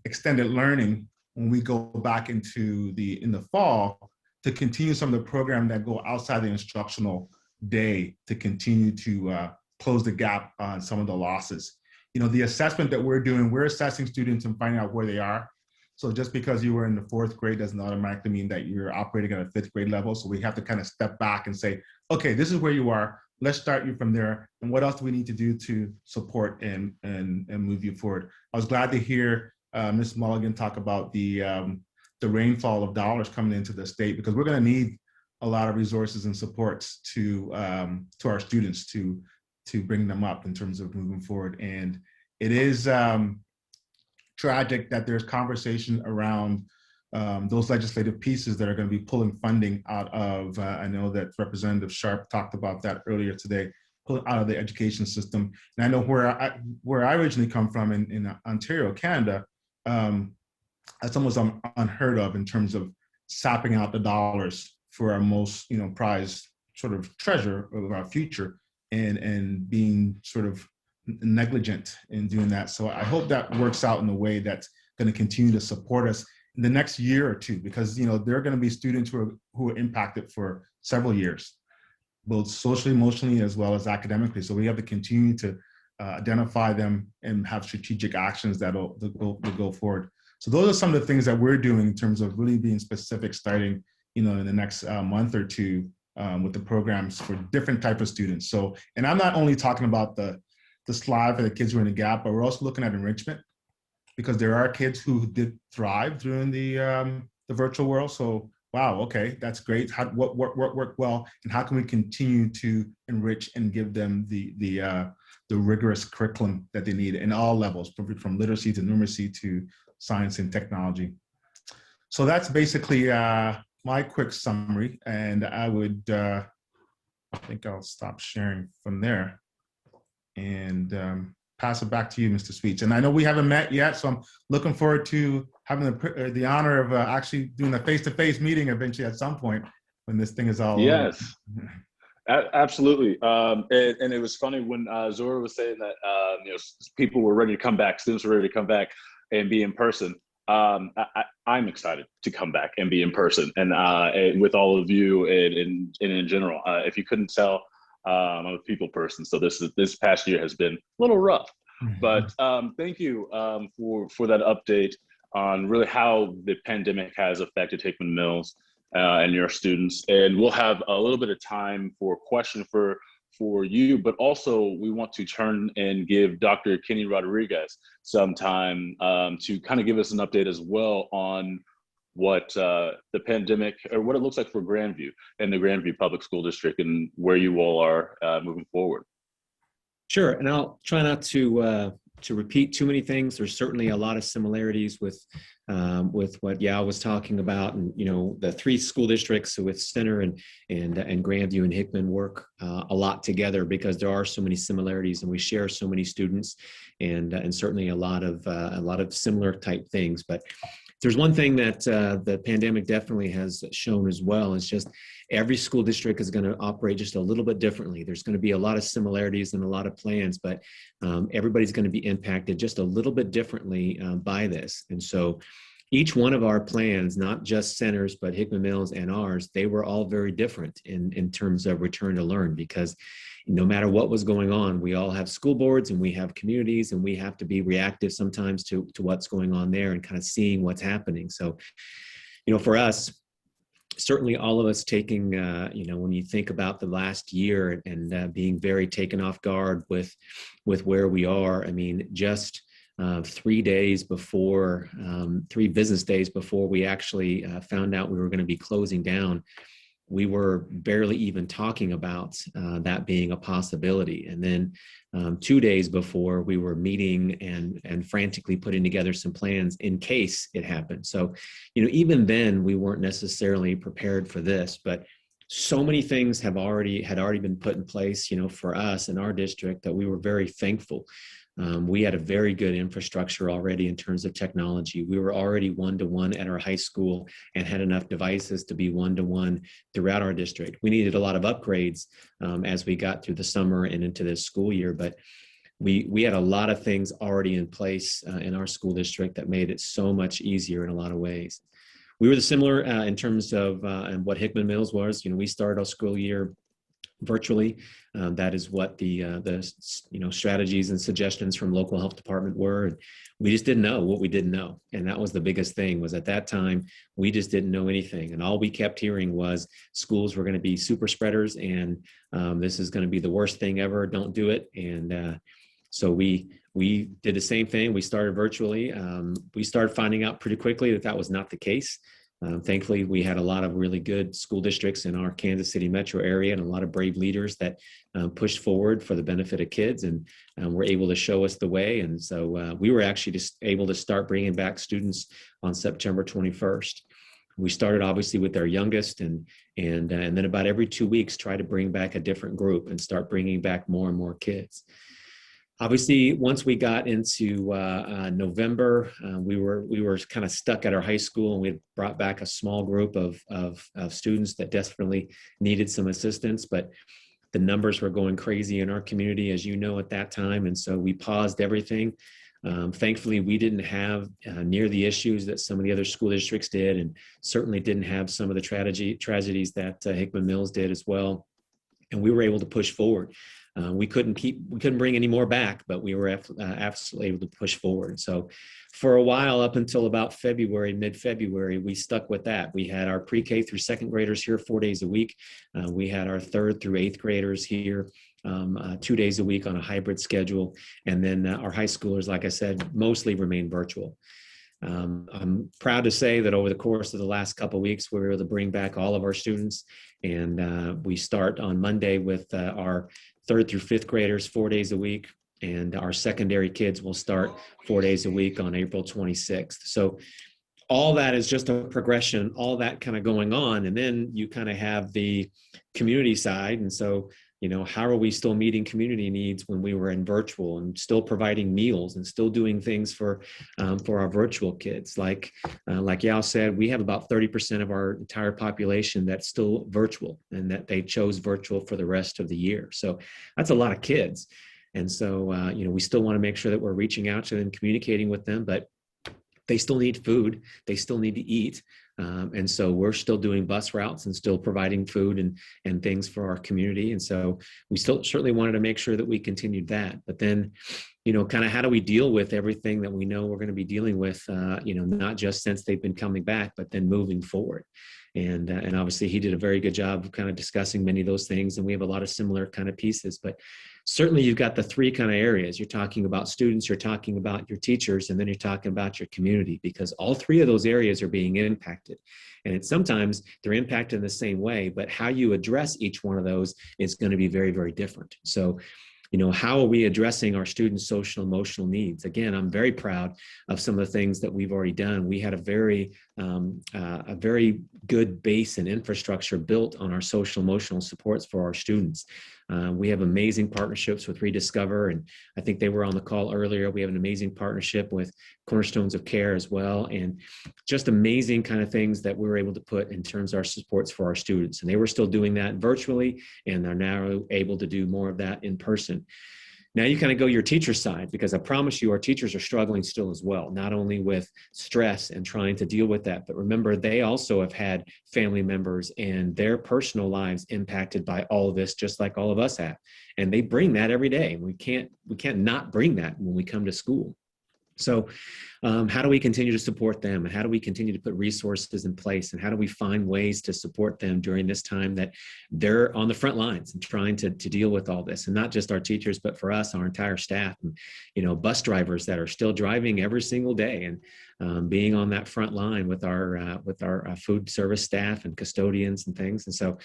extended learning, when we go back into in the fall, to continue some of the program that go outside the instructional day to continue to close the gap on some of the losses. You know, the assessment that we're doing, we're assessing students and finding out where they are. So just because you were in the 4th grade doesn't automatically mean that you're operating at a 5th grade level. So we have to kind of step back and say, okay, this is where you are. Let's start you from there. And what else do we need to do to support and move you forward? I was glad to hear Ms. Mulligan talk about the rainfall of dollars coming into the state, because we're going to need a lot of resources and supports to our students to bring them up in terms of moving forward. And it is tragic that there's conversation around those legislative pieces that are going to be pulling funding out of, I know that Representative Sharp talked about that earlier today, pulling out of the education system. And I know where I originally come from in Ontario, Canada, that's almost unheard of in terms of sapping out the dollars for our most, prized sort of treasure of our future, and being sort of negligent in doing that. So I hope that works out in a way that's going to continue to support us in the next year or two, because there are going to be students who are impacted for several years, both socially, emotionally, as well as academically. So we have to continue to identify them and have strategic actions that'll go forward. So those are some of the things that we're doing in terms of really being specific, starting in the next month or two with the programs for different type of students. So, and I'm not only talking about the slide for the kids who are in the gap, but we're also looking at enrichment, because there are kids who did thrive during the virtual world. So, wow, okay, that's great. What worked well, and how can we continue to enrich and give them the rigorous curriculum that they need in all levels, from literacy to numeracy to science and technology. So that's basically my quick summary, and I would, I think I'll stop sharing from there and pass it back to you, Mr. Sweets. And I know we haven't met yet, so I'm looking forward to having the honor of actually doing a face-to-face meeting eventually at some point when this thing is all over. Absolutely. And it was funny when Zora was saying that people were ready to come back, students were ready to come back and be in person. I'm excited to come back and be in person and with all of you and in general. If you couldn't tell, I'm a people person, so this past year has been a little rough. But thank you for that update on really how the pandemic has affected Hickman Mills and your students. And we'll have a little bit of time for question for you, but also we want to turn and give Dr. Kenny Rodriguez some time to kind of give us an update as well on what the pandemic, or what it looks like for Grandview and the Grandview Public School District, and where you all are moving forward. Sure, and I'll try not to repeat too many things. There's certainly a lot of similarities with what Yao was talking about, and the 3 school districts with Center and Grandview and Hickman work a lot together, because there are so many similarities and we share so many students, and certainly a lot of similar type things. But there's one thing that the pandemic definitely has shown as well, is just every school district is going to operate just a little bit differently. There's going to be a lot of similarities and a lot of plans, but everybody's going to be impacted just a little bit differently by this. And so each one of our plans, not just Center's, but Hickman Mills and ours, they were all very different in terms of return to learn, because no matter what was going on, we all have school boards and we have communities, and we have to be reactive sometimes to what's going on there and kind of seeing what's happening. So, for us, certainly all of us taking, when you think about the last year and being very taken off guard with where we are, I mean, just 3 days before, 3 business days before we actually found out we were going to be closing down, we were barely even talking about that being a possibility. And then 2 days before, we were meeting and frantically putting together some plans in case it happened. So, even then we weren't necessarily prepared for this, but so many things had already been put in place, for us in our district, that we were very thankful. We had a very good infrastructure already in terms of technology. We were already one-to-one at our high school and had enough devices to be one-to-one throughout our district. We needed a lot of upgrades as we got through the summer and into this school year, but we had a lot of things already in place in our school district that made it so much easier in a lot of ways. We were similar in terms of and what Hickman Mills was. We started our school year virtually. That is what the strategies and suggestions from local health department were. And we just didn't know what we didn't know. And that was the biggest thing, was at that time, we just didn't know anything. And all we kept hearing was schools were going to be super spreaders, and this is going to be the worst thing ever. Don't do it. And so we did the same thing. We started virtually. We started finding out pretty quickly that was not the case. Thankfully, we had a lot of really good school districts in our Kansas City metro area, and a lot of brave leaders that pushed forward for the benefit of kids, and were able to show us the way. And so we were actually just able to start bringing back students on September 21st. We started obviously with our youngest, and then about every 2 weeks, try to bring back a different group and start bringing back more and more kids. Obviously, once we got into November, we were kind of stuck at our high school, and we had brought back a small group of students that desperately needed some assistance, but the numbers were going crazy in our community, as you know, at that time. And so we paused everything. Thankfully, we didn't have near the issues that some of the other school districts did, and certainly didn't have some of the tragedies that Hickman Mills did as well. And we were able to push forward. We couldn't bring any more back, but we were absolutely able to push forward. So for a while, up until about mid-February, we stuck with that. We had our pre-K through second graders here 4 days a week. We had our third through eighth graders here 2 days a week on a hybrid schedule. And then our high schoolers, like I said, mostly remained virtual. I'm proud to say that over the course of the last couple of weeks, we were able to bring back all of our students. And we start on Monday with our third through fifth graders 4 days a week. And our secondary kids will start 4 days a week on April 26th. So all that is just a progression, all that kind of going on. And then you kind of have the community side. And so, how are we still meeting community needs when we were in virtual, and still providing meals and still doing things for our virtual kids? Like Yao said, we have about 30% of our entire population that's still virtual, and that they chose virtual for the rest of the year. So that's a lot of kids. And so, we still want to make sure that we're reaching out to them, communicating with them, but they still need food. They still need to eat. And so we're still doing bus routes and still providing food and things for our community. And so we still certainly wanted to make sure that we continued that. But then, kind of how do we deal with everything that we know we're going to be dealing with, not just since they've been coming back, but then moving forward. And obviously he did a very good job of kind of discussing many of those things. And we have a lot of similar kind of pieces, but certainly you've got the three kind of areas. You're talking about students, you're talking about your teachers, and then you're talking about your community, because all three of those areas are being impacted. And sometimes they're impacted in the same way, but how you address each one of those is going to be very, very different. So, how are we addressing our students' social emotional needs? Again, I'm very proud of some of the things that we've already done. We had a very good base and infrastructure built on our social emotional supports for our students. We have amazing partnerships with Rediscover, and I think they were on the call earlier. We have an amazing partnership with Cornerstones of Care as well, and just amazing kind of things that we were able to put in terms of our supports for our students. And they were still doing that virtually, and they're now able to do more of that in person. Now you kind of go your teacher side, because I promise you our teachers are struggling still as well, not only with stress and trying to deal with that, but remember they also have had family members and their personal lives impacted by all of this, just like all of us have. And they bring that every day. We can't not bring that when we come to school. So how do we continue to support them, and how do we continue to put resources in place, and how do we find ways to support them during this time that they're on the front lines and trying to deal with all this? And not just our teachers, but for us, our entire staff, and, you know, bus drivers that are still driving every single day, and being on that front line with our food service staff and custodians and things. And so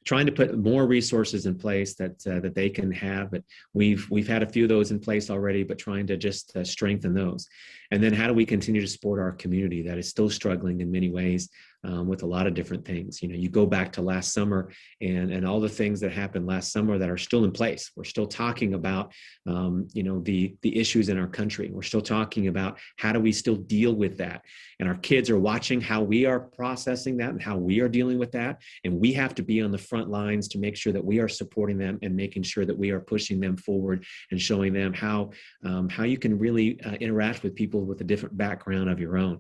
trying to put more resources in place that they can have, but we've had a few of those in place already, but trying to just strengthen those. And then how do we continue to support our community that is still struggling in many ways with a lot of different things? You know, you go back to last summer and all the things that happened last summer that are still in place. We're still talking about, you know, the issues in our country. We're still talking about how do we still deal with that? And our kids are watching how we are processing that and how we are dealing with that. And we have to be on the front lines to make sure that we are supporting them and making sure that we are pushing them forward and showing them how you can really interact with people with a different background of your own.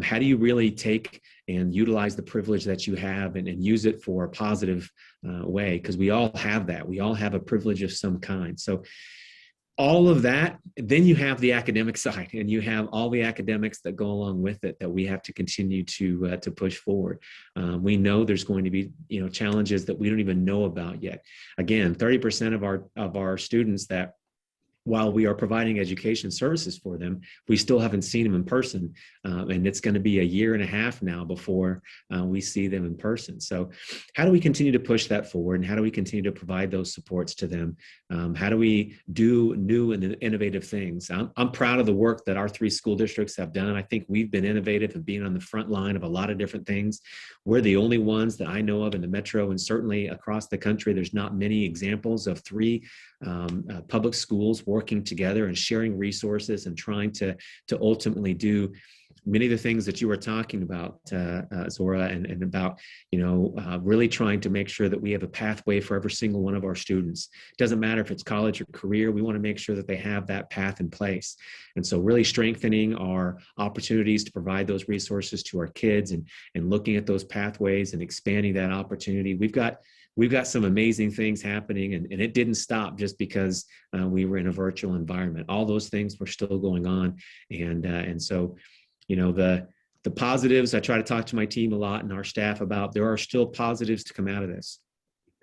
How do you really take and utilize the privilege that you have and use it for a positive way? Because we all have that. We all have a privilege of some kind. So all of that, then you have the academic side, and you have all the academics that go along with it that we have to continue to push forward. We know there's going to be, you know, challenges that we don't even know about yet. Again, 30% of our students that, while we are providing education services for them, we still haven't seen them in person. And it's going to be a year and a half now before we see them in person. So how do we continue to push that forward? And how do we continue to provide those supports to them? How do we do new and innovative things? I'm proud of the work that our 3 school districts have done. I think we've been innovative and being on the front line of a lot of different things. We're the only ones that I know of in the metro, and certainly across the country, there's not many examples of 3 public schools working together and sharing resources and trying to ultimately do many of the things that you were talking about, Zora, and about, you know, really trying to make sure that we have a pathway for every single one of our students. It doesn't matter if it's college or career, we want to make sure that they have that path in place. And so really strengthening our opportunities to provide those resources to our kids and looking at those pathways and expanding that opportunity. We've got some amazing things happening, and it didn't stop just because we were in a virtual environment. All those things were still going on. And so, you know, the positives, I try to talk to my team a lot and our staff about, there are still positives to come out of this.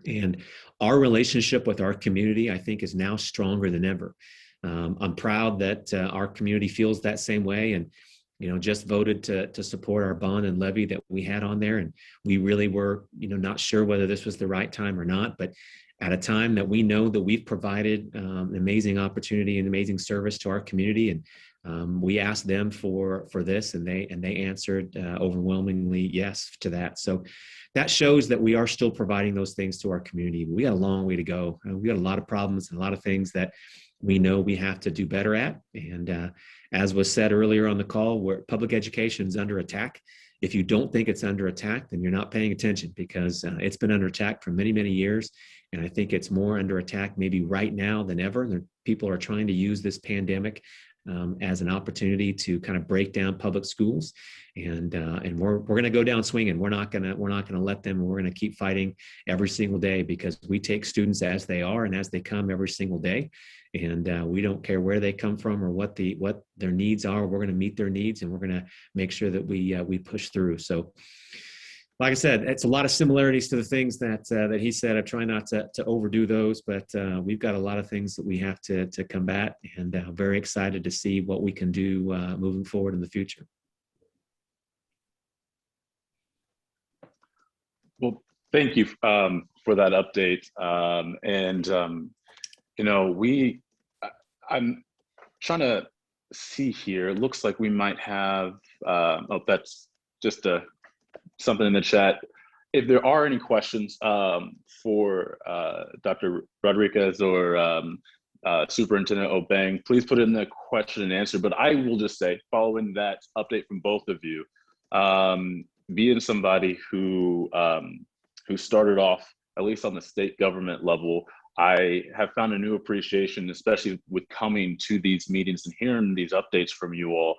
And our relationship with our community, I think, is now stronger than ever. I'm proud that our community feels that same way, and, you know, just voted to support our bond and levy that we had on there. And we really were, you know, not sure whether this was the right time or not, but at a time that we know that we've provided an amazing opportunity and amazing service to our community. And we asked them for this, and they answered overwhelmingly yes to that. So that shows that we are still providing those things to our community. We got a long way to go. We got a lot of problems and a lot of things that we know we have to do better at. And as was said earlier on the call, where public education is under attack. If you don't think it's under attack, then you're not paying attention, because it's been under attack for many, many years. And I think it's more under attack maybe right now than ever. People are trying to use this pandemic as an opportunity to kind of break down public schools, and we're going to go down swinging. We're not going to let them. We're going to keep fighting every single day, because we take students as they are and as they come every single day, and we don't care where they come from or what their needs are. We're going to meet their needs, and we're going to make sure that we push through. So, like I said, it's a lot of similarities to the things that he said. I try not to overdo those, but we've got a lot of things that we have to combat, and very excited to see what we can do moving forward in the future. Well, thank you for that update. You know, I'm trying to see here. It looks like we might have, oh, that's just something in the chat. if there are any questions for Dr. Rodriguez or Superintendent Obeng, please put in the question and answer. But I will just say, following that update from both of you, being somebody who started off, at least on the state government level, I have found a new appreciation, especially with coming to these meetings and hearing these updates from you all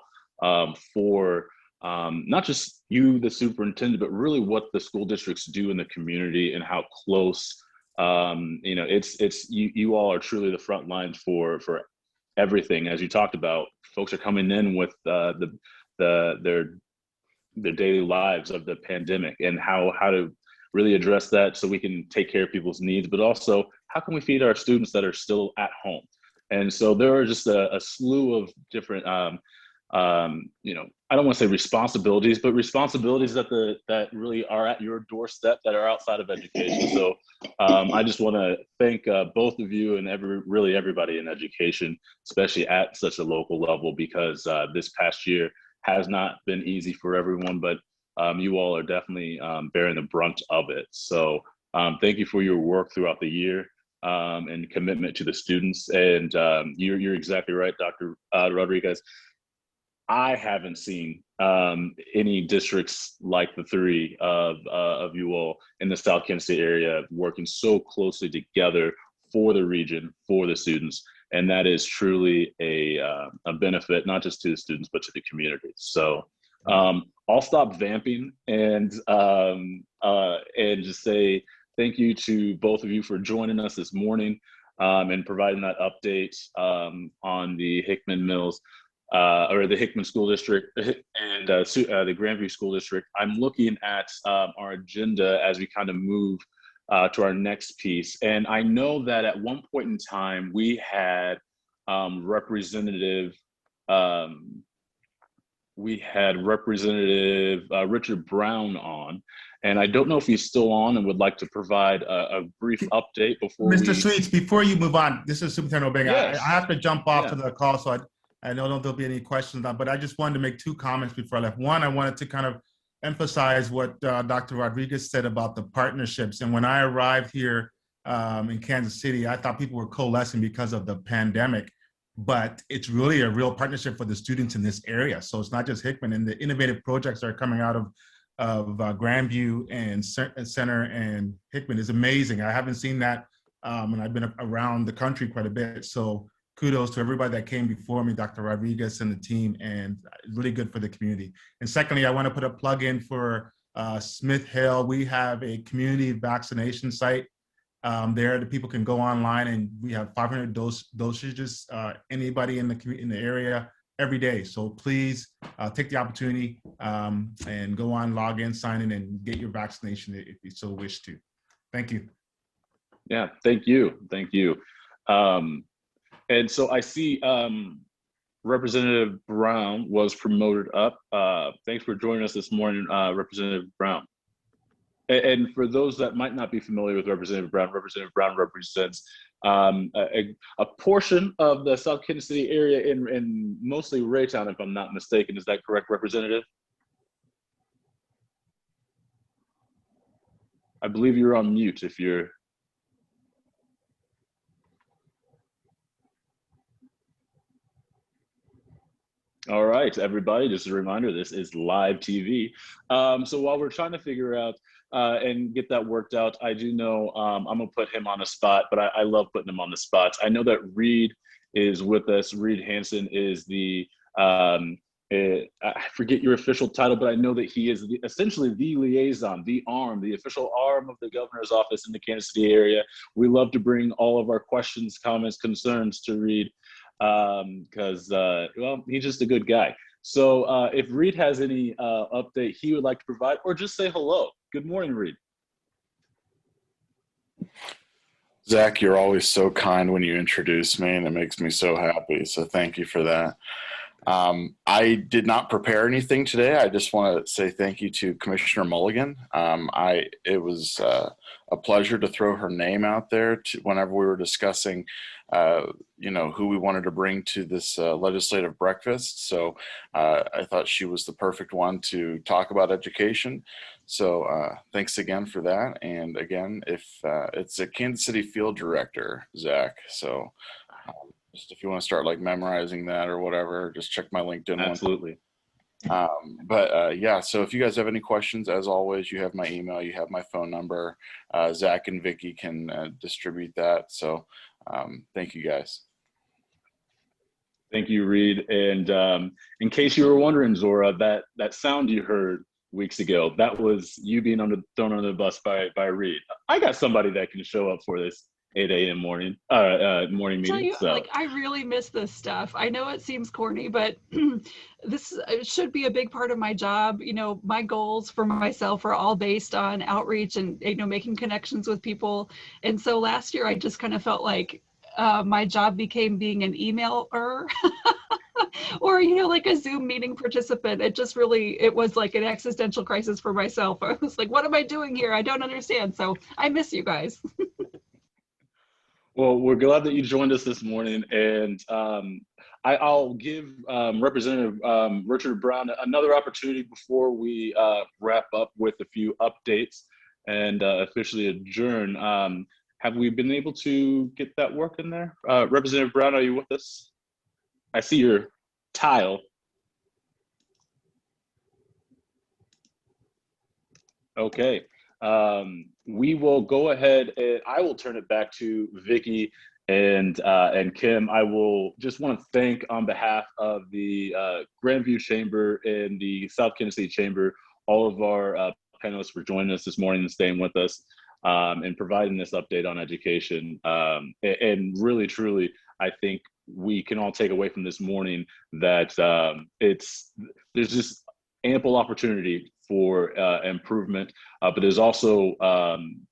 for not just you, the superintendent, but really what the school districts do in the community and how close, you know, it's you all are truly the front lines for everything. As you talked about, folks are coming in with their daily lives of the pandemic and how to really address that so we can take care of people's needs, but also how can we feed our students that are still at home? And so there are just a slew of different, you know, I don't want to say responsibilities, but responsibilities that really are at your doorstep that are outside of education. So I just want to thank both of you and really everybody in education, especially at such a local level, because this past year has not been easy for everyone, but you all are definitely bearing the brunt of it. So thank you for your work throughout the year and commitment to the students. And you're exactly right, Dr. Rodriguez. I haven't seen any districts like the three of you all in the South Kansas City area working so closely together for the region, for the students. And that is truly a benefit, not just to the students, but to the community. So I'll stop vamping and just say thank you to both of you for joining us this morning and providing that update on the Hickman Mills or the Hickman School District and the Grandview School District. I'm looking at our agenda as we kind of move to our next piece. And I know that at one point in time, we had Representative Richard Brown on, and I don't know if he's still on and would like to provide a brief update before Mr. Sweets, before you move on, this is Superintendent Obeng. Yes. I have to jump off Yeah. to the call, so I don't know if there'll be any questions, but I just wanted to make two comments before I left. One, I wanted to kind of emphasize what Dr. Rodriguez said about the partnerships. And when I arrived here in Kansas City, I thought people were coalescing because of the pandemic, but it's really a real partnership for the students in this area. So it's not just Hickman, and the innovative projects that are coming out of Grandview and Center and Hickman is amazing. I haven't seen that, and I've been around the country quite a bit. So kudos to everybody that came before me, Dr. Rodriguez and the team, and really good for the community. And secondly, I want to put a plug in for Smith Hill. We have a community vaccination site there that people can go online, and we have 500 dosages, anybody in the area every day. So please take the opportunity and go on, log in, sign in, and get your vaccination if you so wish to. Thank you. Yeah, thank you. Thank you. And so I see Representative Brown was promoted up. Thanks for joining us this morning, Representative Brown. And for those that might not be familiar with Representative Brown represents a portion of the South Kansas City area in mostly Raytown, if I'm not mistaken. Is that correct, Representative? I believe you're on mute if you're. All right, everybody, just a reminder, this is live TV. So while we're trying to figure out and get that worked out, I do know I'm gonna put him on the spot, but I love putting him on the spot. I know that Reed is with us. Reed Hansen is the, I forget your official title, but I know that he is essentially the liaison, the arm, the official arm of the governor's office in the Kansas City area. We love to bring all of our questions, comments, concerns to Reed. Because well, he's just a good guy. So if Reed has any update he would like to provide, or just say hello. Good morning, Reed. Zach, you're always so kind when you introduce me, and it makes me so happy. So thank you for that. I did not prepare anything today. I just want to say thank you to Commissioner Mulligan. It was a pleasure to throw her name out there whenever we were discussing who we wanted to bring to this legislative breakfast. So I thought she was the perfect one to talk about education. So thanks again for that. And again, if it's a Kansas City Field Director, Zach. So just if you want to start like memorizing that or whatever, just check my LinkedIn. Absolutely. Yeah, so if you guys have any questions, as always, you have my email, you have my phone number. Zach and Vicky can distribute that. So thank you guys. Thank you, Reed. And in case you were wondering, Zora, that sound you heard weeks ago, that was you being thrown under the bus by Reed. I got somebody that can show up for this 8 a.m. morning meeting. So like, I really miss this stuff. I know it seems corny, but this should be a big part of my job. You know, my goals for myself are all based on outreach and, you know, making connections with people. And so last year I just kind of felt like my job became being an emailer or, you know, like a Zoom meeting participant. It just really, it was like an existential crisis for myself. I was like, what am I doing here? I don't understand. So I miss you guys. Well, we're glad that you joined us this morning, and I'll give Representative Richard Brown another opportunity before we wrap up with a few updates and officially adjourn. Have we been able to get that work in there? Representative Brown, are you with us? I see your tile. Okay. We will go ahead and I will turn it back to Vicky and Kim. I will just want to thank on behalf of the Grandview Chamber and the South Kansas City Chamber, all of our panelists for joining us this morning and staying with us and providing this update on education. And really, truly, I think we can all take away from this morning that there's just ample opportunity for improvement, but there's also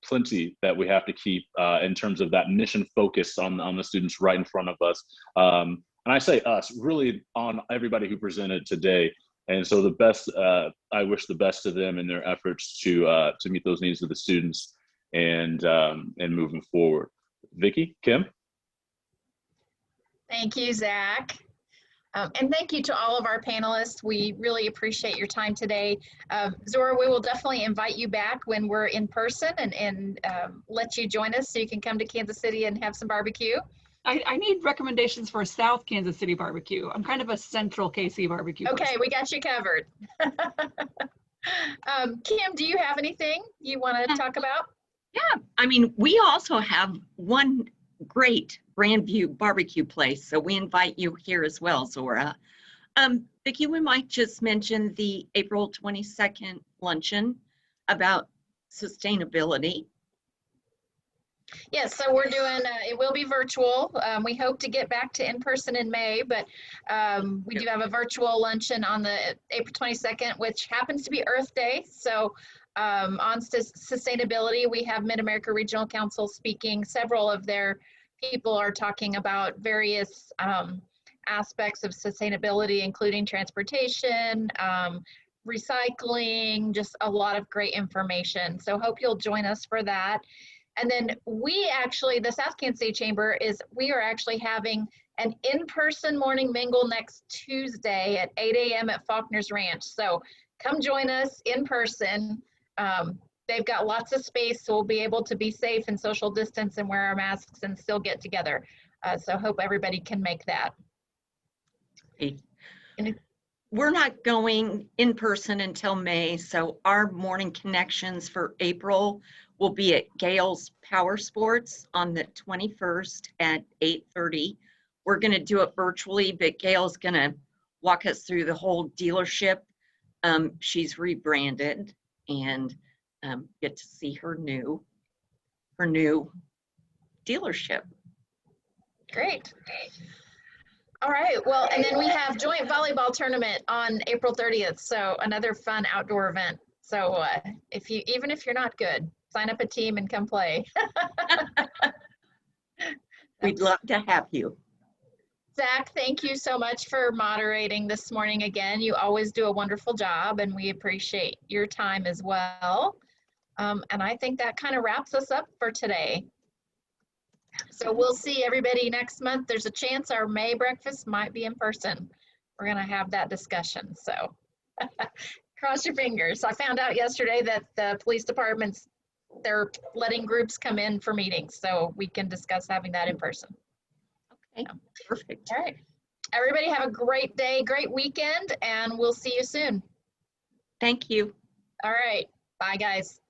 plenty that we have to keep in terms of that mission focus on the students right in front of us. And I say us, really on everybody who presented today. And so the best, I wish the best to them in their efforts to meet those needs of the students and moving forward. Vicky, Kim? Thank you, Zach. And thank you to all of our panelists. We really appreciate your time today. Zora, we will definitely invite you back when we're in person and let you join us so you can come to Kansas City and have some barbecue. I need recommendations for South Kansas City barbecue. I'm kind of a central KC barbecue Okay, person. we got you covered. Kim, do you have anything you want to talk about? Yeah, I mean, we also have one great Grandview barbecue place, so we invite you here as well, Zora. Vicki, we might just mention the April 22nd luncheon about sustainability. Yes, so we're doing, it will be virtual. We hope to get back to in-person in May, but we do have a virtual luncheon on the April 22nd, which happens to be Earth Day. So on sustainability, we have Mid-America Regional Council speaking. Several of their people are talking about various aspects of sustainability, including transportation, recycling, just a lot of great information. So hope you'll join us for that. And then we actually, the South Kansas City Chamber we are actually having an in-person morning mingle next Tuesday at 8 a.m. at Faulkner's Ranch. So come join us in person. They've got lots of space, so we'll be able to be safe and social distance and wear our masks and still get together. So hope everybody can make that. We're not going in person until May, so our morning connections for April will be at Gales Power Sports on the 21st at 8:30. We're going to do it virtually, but Gail's going to walk us through the whole dealership. She's rebranded and get to see her new dealership. Great. All right, well, and then we have joint volleyball tournament on April 30th. So another fun outdoor event. So even if you're not good, sign up a team and come play. We'd love to have you. Zach, thank you so much for moderating this morning again. You always do a wonderful job and we appreciate your time as well. And I think that kind of wraps us up for today. So we'll see everybody next month. There's a chance our May breakfast might be in person. We're going to have that discussion. So Cross your fingers. I found out yesterday that the police departments, they're letting groups come in for meetings, so we can discuss having that in person. Okay, perfect. All right. Everybody have a great day, great weekend, and we'll see you soon. Thank you. All right. Bye, guys.